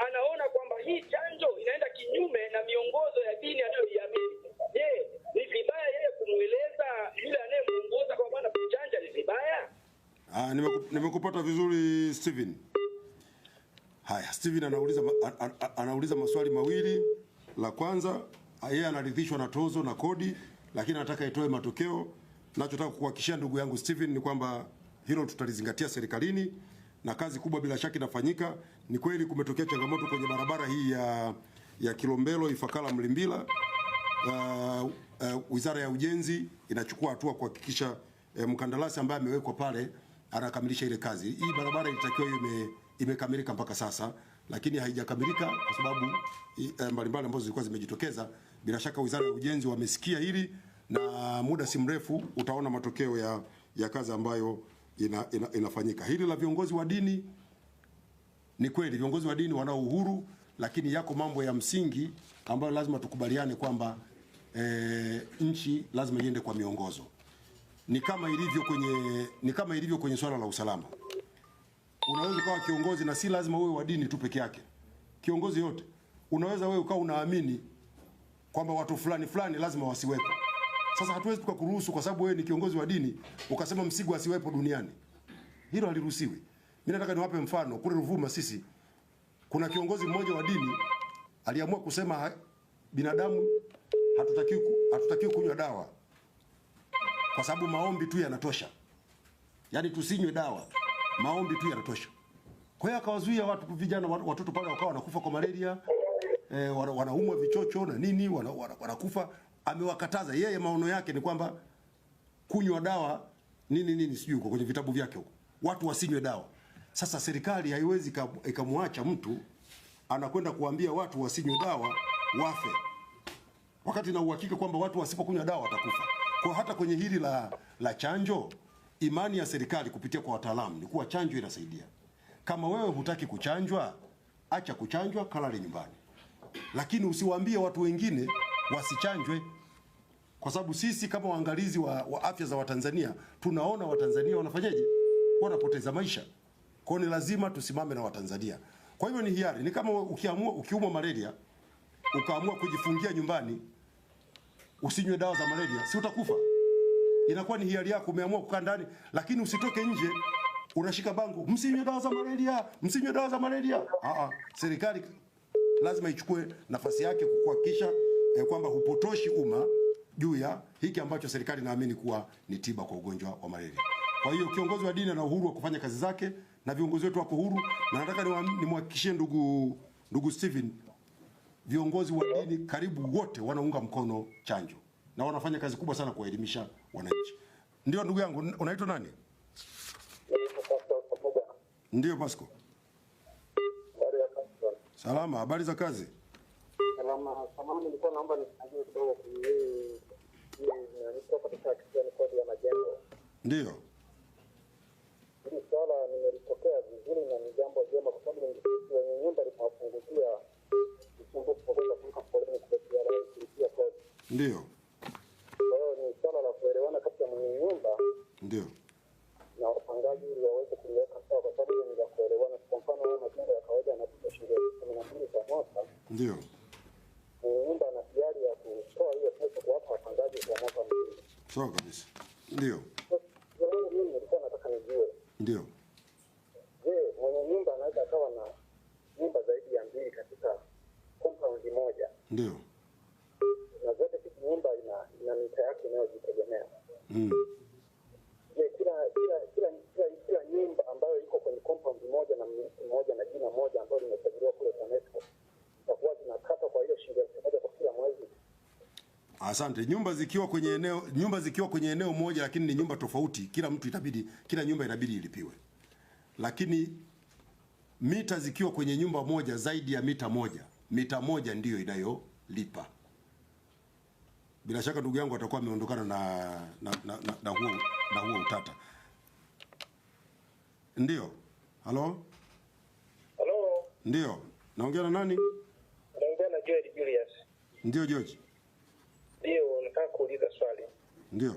anaona kwamba hii chanjo inaenda kinyume na miongozo ya dini anayoiamini. Je, ni vibaya yeye kumweleza yule anayemuongoza kwa maana kuchanja ni vibaya? Nimekupata vizuri Steven. Haya, Steven anauliza maswali mawili. La kwanza, yeye anaridhishwa na tozo na kodi, lakini anataka itoe matokeo. Ninachotaka kukuhakikishia ndugu yangu Steven ni kwamba hilo tutalizingatia serikalini na kazi kubwa bila shaka inafanyika. Ni kweli kumetokea changamoto kwenye barabara hii ya Kilombero Ifakara Mlimbila. Wizara ya Ujenzi inachukua hatua kuhakikisha mkandarasi ambaye amewekwa pale anakamilisha ile kazi. Hii barabara ilitakiwa imekamilika mpaka sasa, lakini haijakamilika kwa sababu mbalimbali ambazo zilikuwa zimejitokeza. Bila shaka Wizara ya Ujenzi wamesikia hili na muda si mrefu utaona matokeo ya kazi ambayo inafanyika. Hili la viongozi wa dini, ni kweli viongozi wa dini wanao uhuru, lakini yako mambo ya msingi ambayo lazima tukubaliane kwamba nchi lazima iende kwa miongozo. Ni kama ilivyo kwenye swala la usalama. Unaweza kuwa kiongozi na si lazima wewe wa dini tu peke yake. Kiongozi yote unaweza wewe ukawa unaamini kwamba watu fulani lazima wasiwepo. Sasa hatuwezi tukakuruhusu kwa sababu wewe ni kiongozi wa dini ukasema Msigwa asiwepo duniani. Hilo haliruhusiwi. Mimi nataka niwape mfano. Kule Ruvuma sisi kuna kiongozi mmoja wa dini aliamua kusema binadamu hatutakiwi kunywa dawa kwa sababu maombi tu yanatosha. Yaani tusinywe dawa, maombi tu yanatosha. Kwa hiyo akawazuia watu, vijana, watoto pale wakawa wanakufa kwa malaria, wanaumwa vichocho na nini, wanakufa. Amewakataza. Yeye maono yake ni kwamba kunywa dawa nini sijui kwenye vitabu vyake huko. Watu wasinywe dawa. Sasa serikali haiwezi ikamwacha mtu anakwenda kuambia watu wasinywe dawa wafe, wakati na uhakika kwamba watu wasipokunywa dawa watakufa. Kwa hata kwenye hili la chanjo, imani ya serikali kupitia kwa wataalamu ni kuwa chanjo inasaidia. Kama wewe hutaki kuchanjwa, acha kuchanjwa, kalale nyumbani. Lakini usiwaambie watu wengine wasichanjwe, kwa sababu sisi kama waangalizi wa afya za Watanzania tunaona Watanzania wanafanyaje, wanapoteza maisha. Kwa hiyo ni lazima tusimame na Watanzania. Kwa hiyo ni hiari, ni kama ukiumwa malaria ukaamua kujifungia nyumbani usinywe dawa za malaria, si utakufa? Inakuwa ni hiari yako, umeamua kukaa ndani, lakini usitoke nje unashika bango, msinywe dawa za malaria, msinywe dawa za malaria. Serikali lazima ichukue nafasi yake kuhakikisha kwamba hupotoshi umma juu ya hiki ambacho serikali naamini kuwa ni tiba kwa ugonjwa wa malaria. Kwa hiyo kiongozi wa dini ana uhuru wa kufanya kazi zake na viongozi wetu wako huru, na nataka nimhakikishie ndugu Steven, viongozi wa dini karibu wote wanaunga mkono chanjo na wanafanya kazi kubwa sana kuwaelimisha wananchi. Ndio ndugu yangu, unaitwa nani? Ndio Pasco. Salama, habari za kazi? Salama, samahani, nilikuwa naomba nisaidie kidogo katika kodi ya majengo. Ndio. Hili swala nimelipokea vizuri na ni jambo jema, kwa sababu wenye nyumba litawapungukia usumbufu kwa kwenda kulipa foleni kupitia kulipia kodi. Ndio. Kwa hiyo ni swala la kuelewana kati ya mwenye nyumba ndio na wapangaji ili waweze kuliweka sawa, kwa sababu ni za kuelewana. Kwa mfano haya majengo ya kawaida yanalipa shilingi 12 kwa mwaka. Ndio. Nyumba na hiari ya kutoa hiyo pesa kwa watu wapangaji kwa mwaka mzima. Sawa kabisa. Ndio. Mimi nilikuwa nataka nijue. Ndio. Je, mwenye nyumba anaweza akawa na nyumba zaidi ya 2 katika compound moja? Ndio. Na zote hizi nyumba ina mita yake inayojitegemea. Je, kila nyumba ambayo iko kwenye compound moja na mmiliki mmoja na jina moja ambayo limesajiliwa kule TANESCO itakuwa zinakata kwa hiyo shilingi 1000 kwa kila mwezi? Asante. Nyumba zikiwa kwenye eneo moja lakini ni nyumba tofauti, kila nyumba inabidi ilipiwe. Lakini mita zikiwa kwenye nyumba moja zaidi ya mita moja ndiyo inayolipa. Bila shaka ndugu yangu atakuwa ameondokana na huo utata. Ndio. Halo? Halo? Ndio. Naongea na nani? Naongea na Joel Julius. Ndio George. Ndio, nataka kuuliza swali. Ndio.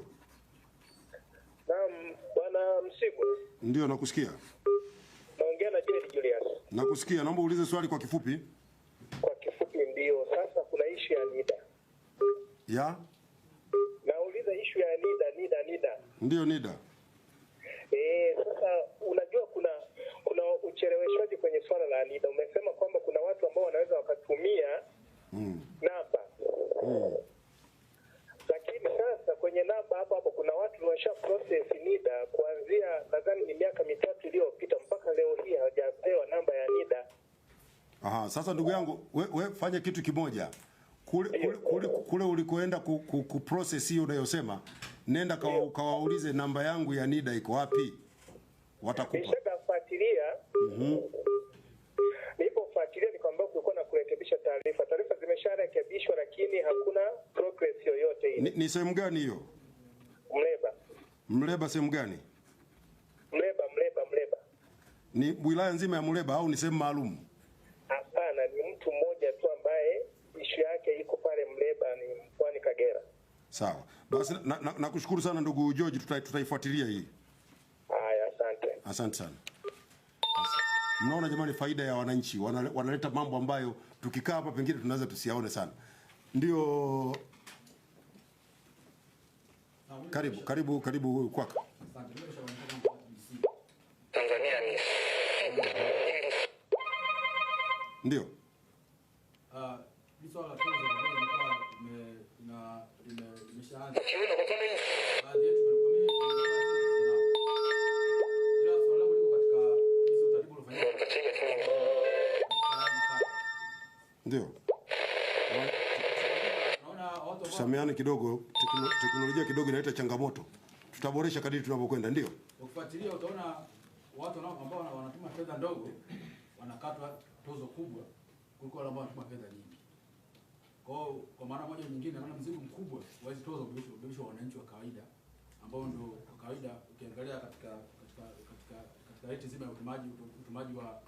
Naam, bwana Msigwa. Ndio, nakusikia. Naongea na Joel Julius. Nakusikia, naomba uulize swali kwa kifupi. Kwa kifupi ndio. Sasa kuna issue ya NIDA. Ya? Nauliza issue ya NIDA. Ndio, NIDA. Sasa unajua kuna ucheleweshwaji kwenye swala la NIDA. Umesema kwamba kuna watu ambao wanaweza wakatumia namba. Lakini sasa kwenye namba hapo kuna watu wamesha process NIDA kuanzia nadhani ni miaka 3 iliyopita mpaka leo hii hawajapewa namba ya NIDA. Aha, sasa ndugu yangu, we fanya kitu kimoja. Kule ulikoenda kuprocess hiyo unayosema, nenda kawaulize namba yangu ya NIDA iko wapi? Watakupa. Nishafuatilia. Nilipofuatilia nikamwambia kulikuwa na kurekebisha taarifa. Taarifa zimesharekebishwa lakini hakuna progress yoyote ile. Ni sehemu gani hiyo? Mleba sehemu gani? Mleba. Ni wilaya nzima ya Mleba au ni sehemu maalum? Hapana, ni mtu mmoja tu ambaye issue yake iko pale Mleba, ni mkoani Kagera. Sawa. Basi nakushukuru sana ndugu George, tutaifuatilia hii. Haya, asante. Asante sana. Mnaona jamani, faida ya wananchi, wanaleta mambo ambayo tukikaa hapa pengine tunaweza tusiaone sana. Ndio. Karibu kwaka. Tanzania ni ndio. Kiuno kwa mfano baadhi yetu tumekomea ila swala liko katika hizo utaratibu uliofanyika. Ndio. Naona watu Tusameane kidogo, teknolojia kidogo inaleta changamoto. Tutaboresha kadiri tunavyokwenda, ndio. ukifuatilia utaona watu ambao wanatuma fedha ndogo wanakatwa tozo kubwa kuliko wale ambao wanatuma fedha nyingi. Kwa maana moja nyingine, naona mzigo mkubwa wa hizo tozo ubebeshwa wananchi wa kawaida ambao ndio kwa kawaida ukiangalia katika rate zima ya utumaji wa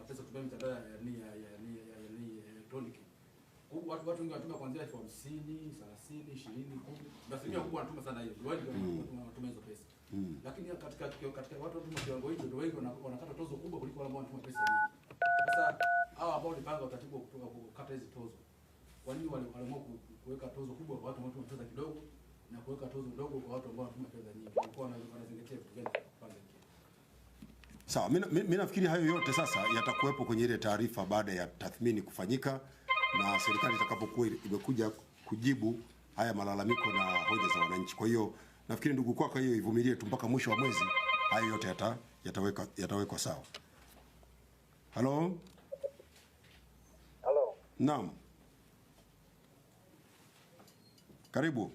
pesa kutumia mitandao ya electronic. Watu wengi wanatuma kuanzia 50, 30, 20, 10. Asilimia kubwa wanatuma sana hiyo. Wengi wanatuma hizo pesa. Lakini katika watu wanatuma kiwango hicho ndio wengi wanakata tozo kubwa kuliko wale ambao wanatuma pesa nyingi. Sasa hao ambao walipanga utaratibu wa kukata hizo tozo, kwa nini waliamua kuweka tozo kubwa kwa watu ambao wanatuma pesa kidogo na kuweka tozo ndogo kwa watu ambao wanatuma pesa nyingi? Walikuwa wanazingatia vitu gani kwanza? Sawa, mimi nafikiri hayo yote sasa yatakuwepo kwenye ile taarifa baada ya tathmini kufanyika na serikali itakapokuwa imekuja kujibu haya malalamiko na hoja za wananchi. Kwa hiyo nafikiri ndugu kwako, hiyo ivumilie tu mpaka mwisho wa mwezi, hayo yote yatawekwa sawa. Halo? Halo. Naam. Karibu.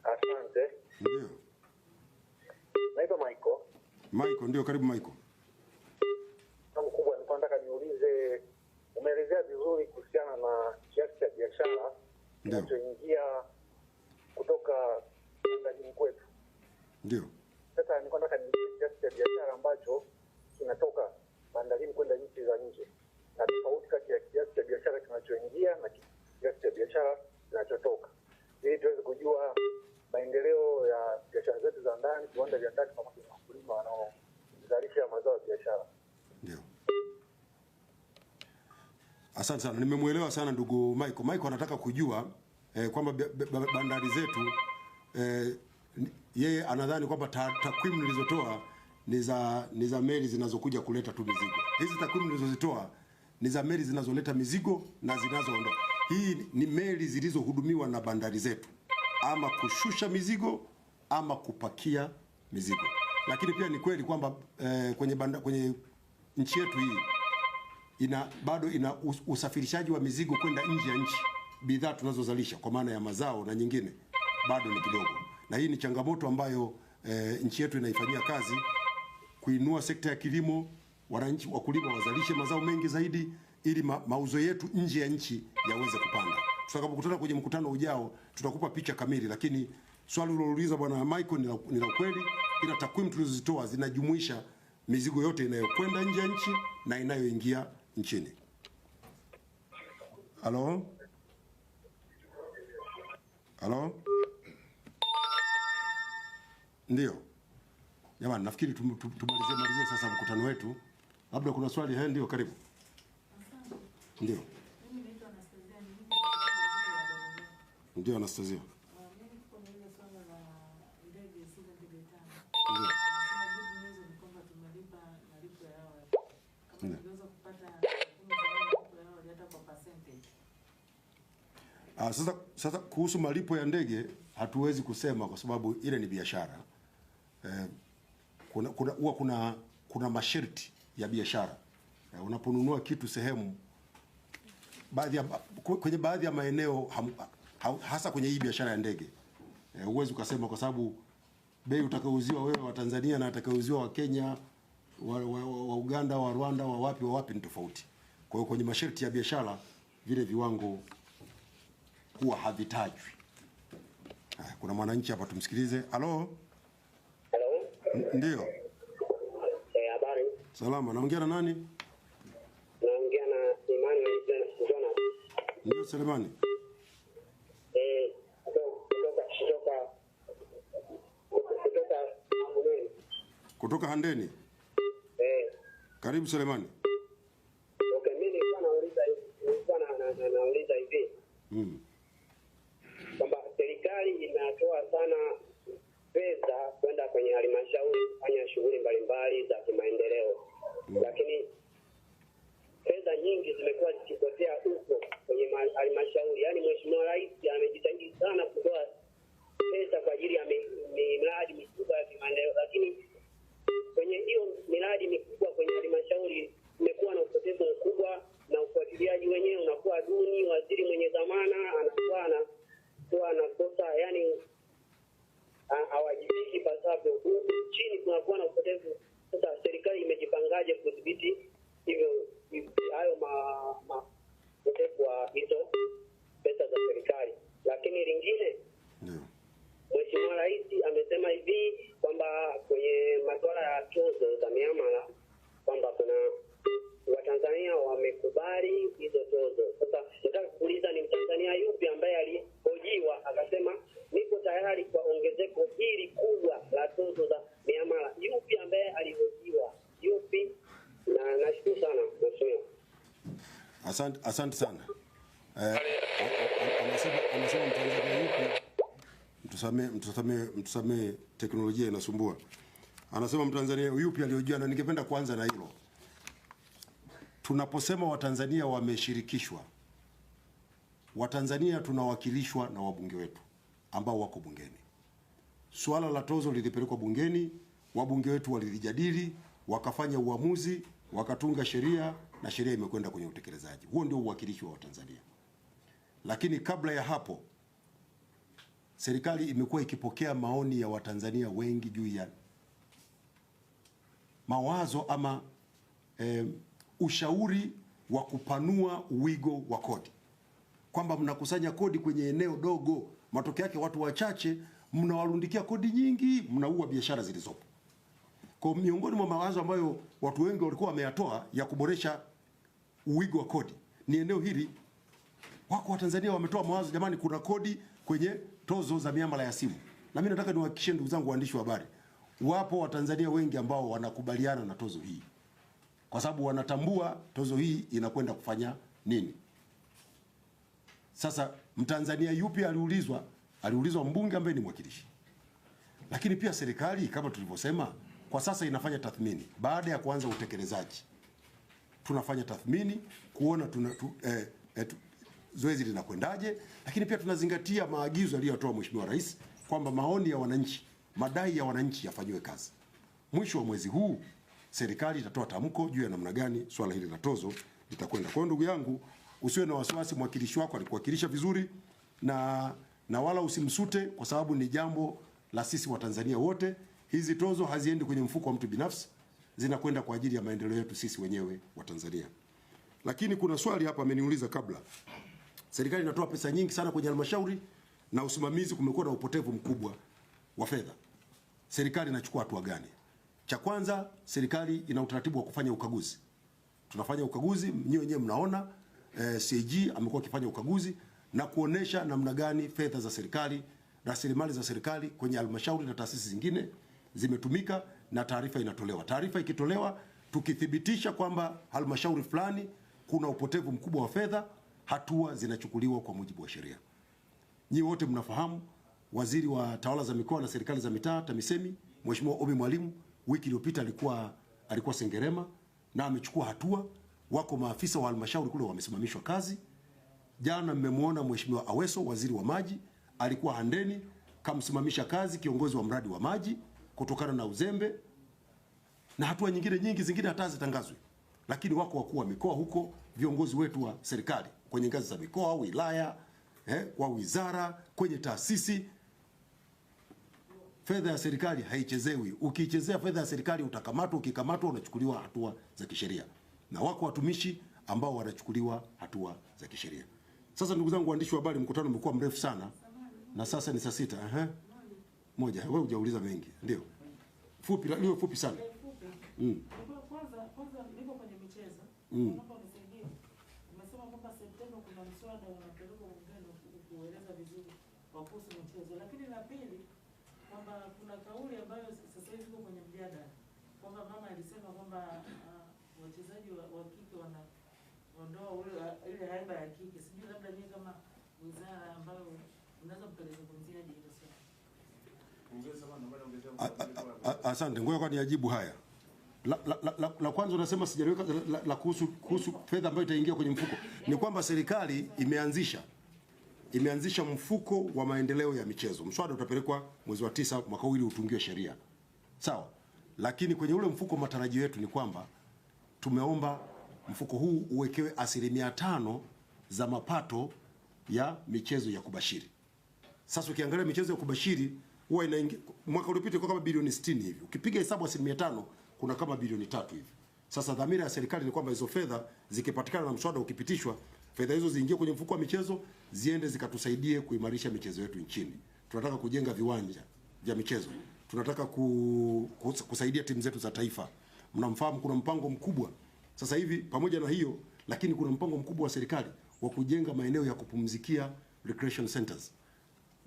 Asante. Ndio. Naitwa Michael. Michael, ndio, karibu Michael. Mkubwa, nilikuwa nataka niulize, umeelezea vizuri kuhusiana na kiasi cha biashara kinachoingia kutoka bandari kwetu. Ndio. Sasa nilikuwa nataka niulize kiasi cha biashara ambacho kinatoka bandarini kwenda nchi za nje, na tofauti kati ya kiasi cha biashara kinachoingia na kiasi cha biashara kinachotoka, ili tuweze kujua maendeleo ya biashara zetu za ndani, viwanda vya ndani pamoja na wakulima wanaozalisha mazao ya biashara. Ndio. Asante sana. Nimemuelewa sana ndugu Michael. Michael anataka kujua kwamba bandari zetu yeye anadhani kwamba takwimu nilizotoa ni za meli zinazokuja kuleta tu mizigo. Hizi takwimu nilizozitoa ni za meli zinazoleta mizigo na zinazoondoka. Hii ni meli zilizohudumiwa na bandari zetu, ama kushusha mizigo ama kupakia mizigo. Lakini pia ni kweli kwamba kwenye nchi yetu hii bado ina usafirishaji wa mizigo kwenda nje ya nchi, bidhaa tunazozalisha kwa maana ya mazao na nyingine bado ni kidogo, na hii ni changamoto ambayo nchi yetu inaifanyia kazi, kuinua sekta ya kilimo, wananchi wakulima wazalishe mazao mengi zaidi ili mauzo yetu nje ya nchi yaweze kupanda. Tutakapokutana kwenye mkutano ujao tutakupa picha kamili, lakini swali ulilouliza bwana Michael ni la kweli. Ila takwimu tulizozitoa zinajumuisha mizigo yote inayokwenda nje ya nchi na inayoingia nchini. Halo? Halo? Ndio. Jamani, nafikiri tumalizie sasa mkutano wetu. Labda kuna swali? Ndio, karibu. Ndio. Ndio, Anastasia. Sasa kuhusu malipo ya ndege hatuwezi kusema kwa sababu ile ni biashara. Kuna masharti ya biashara. Unaponunua kitu sehemu, kwenye baadhi ya maeneo hasa kwenye hii biashara ya ndege, huwezi ukasema kwa sababu bei utakauziwa wewe wa Tanzania na atakauziwa wa Kenya, wa Uganda, wa Rwanda, wa wapi ni tofauti. Kwa hiyo kwenye masharti ya biashara vile viwango huwa havitajwi. Kuna mwananchi hapa, tumsikilize. Halo? Halo? Ndio. Habari. Salama. Naongea na nani? Naongea na Imani Jona. Ndio, Selemani. Kutoka Handeni. Karibu Selemani. Okay, mimi nilikuwa nauliza hivi. Kwamba serikali inatoa sana pesa kwenda kwenye halmashauri kufanya shughuli mbalimbali za kimaendeleo. Lakini fedha nyingi zimekuwa zikipotea huko kwenye halmashauri. Yaani Mheshimiwa Rais amejitahidi sana Lakini lingine, Mheshimiwa Rais amesema hivi kwamba kwenye masuala ya tozo za miamala kwamba kuna Watanzania wamekubali hizo tozo. Sasa nataka kuuliza ni Mtanzania yupi ambaye alihojiwa akasema niko tayari kwa ongezeko hili kubwa la tozo za miamala? Yupi ambaye alihojiwa? Yupi? Na nashukuru sana Mheshimiwa. Asante sana. Anasema Mtanzania yupi? Mtusamee teknolojia inasumbua. Anasema Mtanzania yupi alihojiwa, na ningependa kuanza na hilo. Tunaposema Watanzania wameshirikishwa, Watanzania tunawakilishwa na wabunge wetu ambao wako bungeni. Suala la tozo lilipelekwa bungeni, wabunge wetu walilijadili, wakafanya uamuzi, wakatunga sheria na sheria imekwenda kwenye utekelezaji. Huo ndio uwakilishi wa Watanzania. Lakini kabla ya hapo, serikali imekuwa ikipokea maoni ya Watanzania wengi juu ya mawazo ama ushauri wa kupanua uwigo wa kodi, kwamba mnakusanya kodi kwenye eneo dogo, matokeo yake watu wachache mnawarundikia kodi nyingi, mnaua biashara zilizopo. Kwa miongoni mwa mawazo ambayo watu wengi walikuwa wameyatoa ya kuboresha uwigo wa kodi ni eneo hili. Wako Watanzania wametoa mawazo, jamani, kuna kodi kwenye tozo za miamala ya simu. Na mimi nataka niwahakikishie ndugu zangu waandishi wa habari, wapo Watanzania wengi ambao wanakubaliana na tozo hii, kwa sababu wanatambua tozo hii inakwenda kufanya nini. Sasa Mtanzania yupi aliulizwa? Aliulizwa mbunge ambaye ni mwakilishi. Lakini pia serikali kama tulivyosema, kwa sasa inafanya tathmini. Baada ya kuanza utekelezaji, tunafanya tathmini kuona zoezi linakwendaje, lakini pia tunazingatia maagizo aliyotoa Mheshimiwa Rais kwamba maoni ya wananchi, madai ya wananchi yafanywe kazi. Mwisho wa mwezi huu serikali itatoa tamko juu ya namna gani swala hili la tozo litakwenda. Kwa hiyo ndugu yangu, usiwe na wasiwasi, mwakilishi wako alikuwakilisha vizuri na wala usimsute, kwa sababu ni jambo la sisi Watanzania wote. Hizi tozo haziendi kwenye mfuko wa mtu binafsi, zinakwenda kwa ajili ya maendeleo yetu sisi wenyewe wa Tanzania. Lakini kuna swali hapa ameniuliza kabla. Serikali inatoa pesa nyingi sana kwenye halmashauri na usimamizi, kumekuwa na upotevu mkubwa wa fedha. Serikali inachukua hatua gani? Cha kwanza, serikali ina utaratibu wa kufanya ukaguzi. Tunafanya ukaguzi, nyinyi wenyewe mnaona CAG amekuwa akifanya ukaguzi na kuonesha namna gani fedha za serikali, rasilimali za serikali kwenye halmashauri na taasisi zingine zimetumika, na taarifa inatolewa. Taarifa ikitolewa, tukithibitisha kwamba halmashauri fulani kuna upotevu mkubwa wa fedha, hatua zinachukuliwa kwa mujibu wa sheria. Nyinyi wote mnafahamu, waziri wa tawala za mikoa na serikali za mitaa TAMISEMI, Mheshimiwa Obi Mwalimu, wiki iliyopita alikuwa Sengerema na amechukua hatua. Wako maafisa wa halmashauri kule wamesimamishwa kazi. Jana mmemwona Mheshimiwa Aweso, waziri wa maji, alikuwa Handeni, kamsimamisha kazi kiongozi wa mradi wa maji kutokana na uzembe, na hatua nyingine zingine hata zitangazwe. Lakini wako wakuu wa mikoa huko, viongozi wetu wa serikali kwenye ngazi za mikoa, wilaya, kwa wizara, kwenye taasisi. Fedha ya serikali haichezewi. Ukichezea fedha ya serikali utakamatwa, ukikamatwa unachukuliwa hatua za kisheria. Na wako watumishi ambao wanachukuliwa hatua za kisheria. Sasa ndugu zangu waandishi wa habari, mkutano umekuwa mrefu sana na sasa ni saa 6. Moja, wewe hujauliza mengi. Ndio. Fupi, liwe fupi sana. Kwanza niko kwenye michezo. Naomba unisaidie. Umesema kwamba Septemba kuna mswada unapelekwa bungeni kueleza vizuri kuhusu michezo. Lakini la pili, kwamba kuna kauli ambayo sasa hivi iko kwenye mjadala kwamba mama alisema kwamba wachezaji wa kike wanaondoa ile haiba ya kike. Sijui labda nyinyi kama wizara ambayo unaweza kupelezungumzia hilo swala. Asante, ngoja kwa niajibu haya. La kwanza unasema sijaliweka la kuhusu fedha ambayo itaingia kwenye mfuko. Ni kwamba serikali imeanzisha mfuko wa maendeleo ya michezo. Mswada utapelekwa mwezi wa 9 mwaka huu ili utungiwe sheria. Sawa? Lakini kwenye ule mfuko matarajio yetu ni kwamba tumeomba mfuko huu uwekewe 5% za mapato ya michezo ya kubashiri. Sasa ukiangalia michezo ya kubashiri huwa inaingia, mwaka uliopita kwa kama bilioni 60 hivi. Ukipiga hesabu 5% kuna kama bilioni 3 hivi. Sasa dhamira ya serikali ni kwamba hizo fedha zikipatikana na mswada ukipitishwa, fedha hizo ziingie kwenye mfuko wa michezo ziende zikatusaidie kuimarisha michezo yetu nchini. Tunataka kujenga viwanja vya michezo. Tunataka kusaidia timu zetu za taifa. Mnamfahamu kuna mpango mkubwa sasa hivi, pamoja na hiyo lakini kuna mpango mkubwa wa serikali wa kujenga maeneo ya kupumzikia, recreation centers.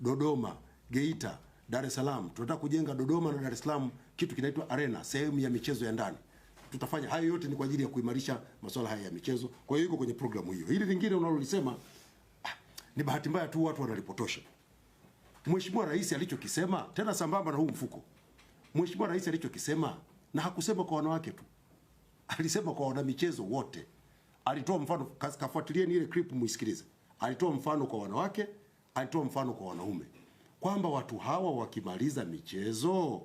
Dodoma, Geita, Dar es Salaam. Tunataka kujenga Dodoma na Dar es Salaam kitu kinaitwa arena, sehemu ya michezo ya ndani. Tutafanya hayo yote ni kwa ajili ya kuimarisha masuala haya ya michezo. Kwa hiyo yuko kwenye programu hiyo. Hili lingine unalolisema ni bahati mbaya tu watu wanalipotosha. Mheshimiwa Rais alichokisema tena sambamba na huu mfuko. Mheshimiwa Rais alichokisema, na hakusema kwa wanawake tu. Alisema kwa wanamichezo wote. Alitoa mfano, kafuatilieni ile clip muisikilize. Alitoa mfano kwa wanawake, alitoa mfano kwa wanaume. Kwamba watu hawa wakimaliza michezo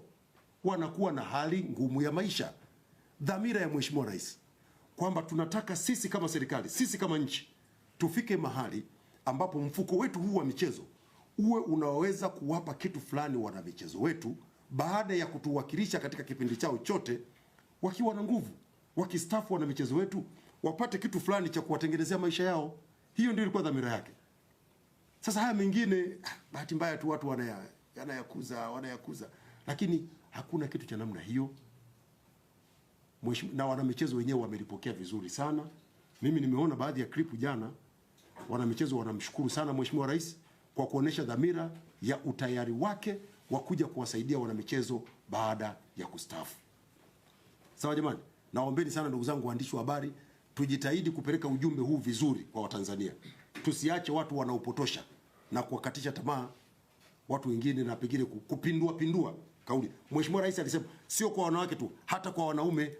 wanakuwa na hali ngumu ya maisha. Dhamira ya Mheshimiwa Rais kwamba tunataka sisi kama serikali, sisi kama nchi tufike mahali ambapo mfuko wetu huu wa michezo uwe unaweza kuwapa kitu fulani wana michezo wetu baada ya kutuwakilisha katika kipindi chao chote, wakiwa na nguvu, wakistaafu wana michezo wetu wapate kitu fulani cha kuwatengenezea maisha yao. Hiyo ndio ilikuwa dhamira yake. Sasa haya mengine bahati mbaya tu watu wanayakuza, lakini hakuna kitu cha namna hiyo. Na wana michezo wenyewe wamelipokea vizuri sana. Mimi nimeona baadhi ya clip jana, wana michezo wanamshukuru sana Mheshimiwa Rais kwa kuonesha dhamira ya utayari wake wa kuja kuwasaidia wana michezo baada ya kustaafu. Sawa jamani, naombeni sana ndugu zangu waandishi wa habari, tujitahidi kupeleka ujumbe huu vizuri kwa Watanzania. Tusiache watu wanaopotosha na kuwakatisha tamaa watu wengine na pengine kupindua kauli. Mheshimiwa Rais alisema sio kwa wanawake tu, hata kwa wanaume.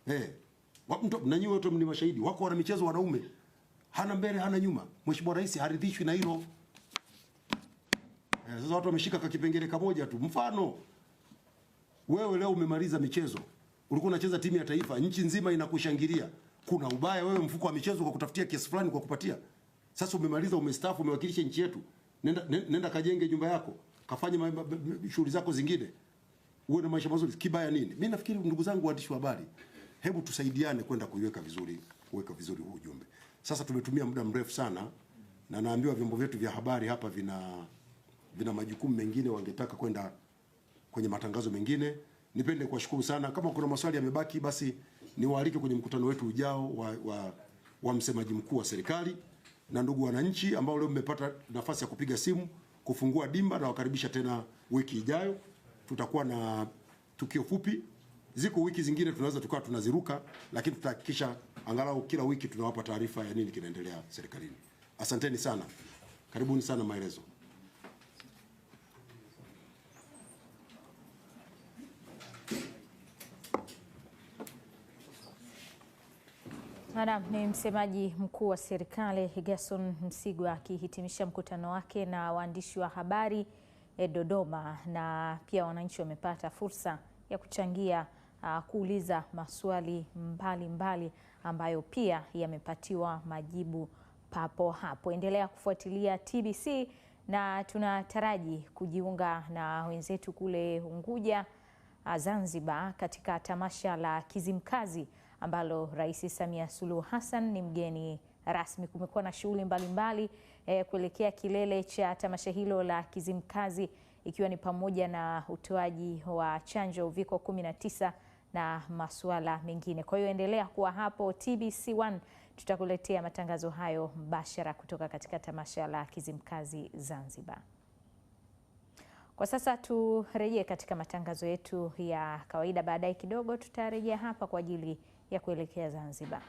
Na nyinyi wote ni mashahidi, wako wana michezo wanaume hana mbele hana nyuma. Mheshimiwa Rais haridhishwi na hilo. Sasa watu wameshika kwa kipengele kimoja tu. Mfano, wewe leo umemaliza michezo, ulikuwa unacheza timu ya taifa, nchi nzima inakushangilia. Kuna ubaya wewe mfuko wa michezo kwa kutafutia kiasi fulani kwa kupatia? Sasa umemaliza, umestaafu, umewakilisha nchi yetu. Nenda kajenge nyumba yako, kafanye shughuli zako zingine, uwe na maisha mazuri. Kibaya nini? Mimi nafikiri ndugu zangu waandishi wa habari, hebu tusaidiane kwenda kuweka vizuri huu ujumbe. Sasa tumetumia muda mrefu sana na naambiwa vyombo vyetu vya habari hapa vina majukumu mengine, wangetaka kwenda kwenye matangazo mengine. Nipende kuwashukuru sana. Kama kuna maswali yamebaki, basi niwaalike kwenye mkutano wetu ujao wa msemaji mkuu wa serikali. Na ndugu wananchi ambao leo mmepata nafasi ya kupiga simu kufungua dimba, na wakaribisha tena wiki ijayo. Tutakuwa na tukio fupi. Ziko wiki zingine tunaweza tukawa tunaziruka, lakini tutahakikisha angalau kila wiki tunawapa taarifa ya nini kinaendelea serikalini. Asanteni sana. Karibuni sana Maelezo. Naam, ni msemaji mkuu wa serikali Gerson Msigwa akihitimisha mkutano wake na waandishi wa habari Dodoma, na pia wananchi wamepata fursa ya kuchangia kuuliza maswali mbalimbali ambayo pia yamepatiwa majibu papo hapo. Endelea kufuatilia TBC na tunataraji kujiunga na wenzetu kule Unguja, Zanzibar, katika tamasha la Kizimkazi ambalo Rais Samia Suluhu Hassan ni mgeni rasmi. Kumekuwa na shughuli mbalimbali kuelekea kilele cha tamasha hilo la Kizimkazi, ikiwa ni pamoja na utoaji wa chanjo uviko 19 na masuala mengine. Kwa hiyo endelea kuwa hapo TBC1, tutakuletea matangazo hayo mbashara kutoka katika tamasha la Kizimkazi Zanzibar. Kwa sasa turejee katika matangazo yetu ya kawaida. Baadaye kidogo tutarejea hapa kwa ajili ya kuelekea Zanzibar.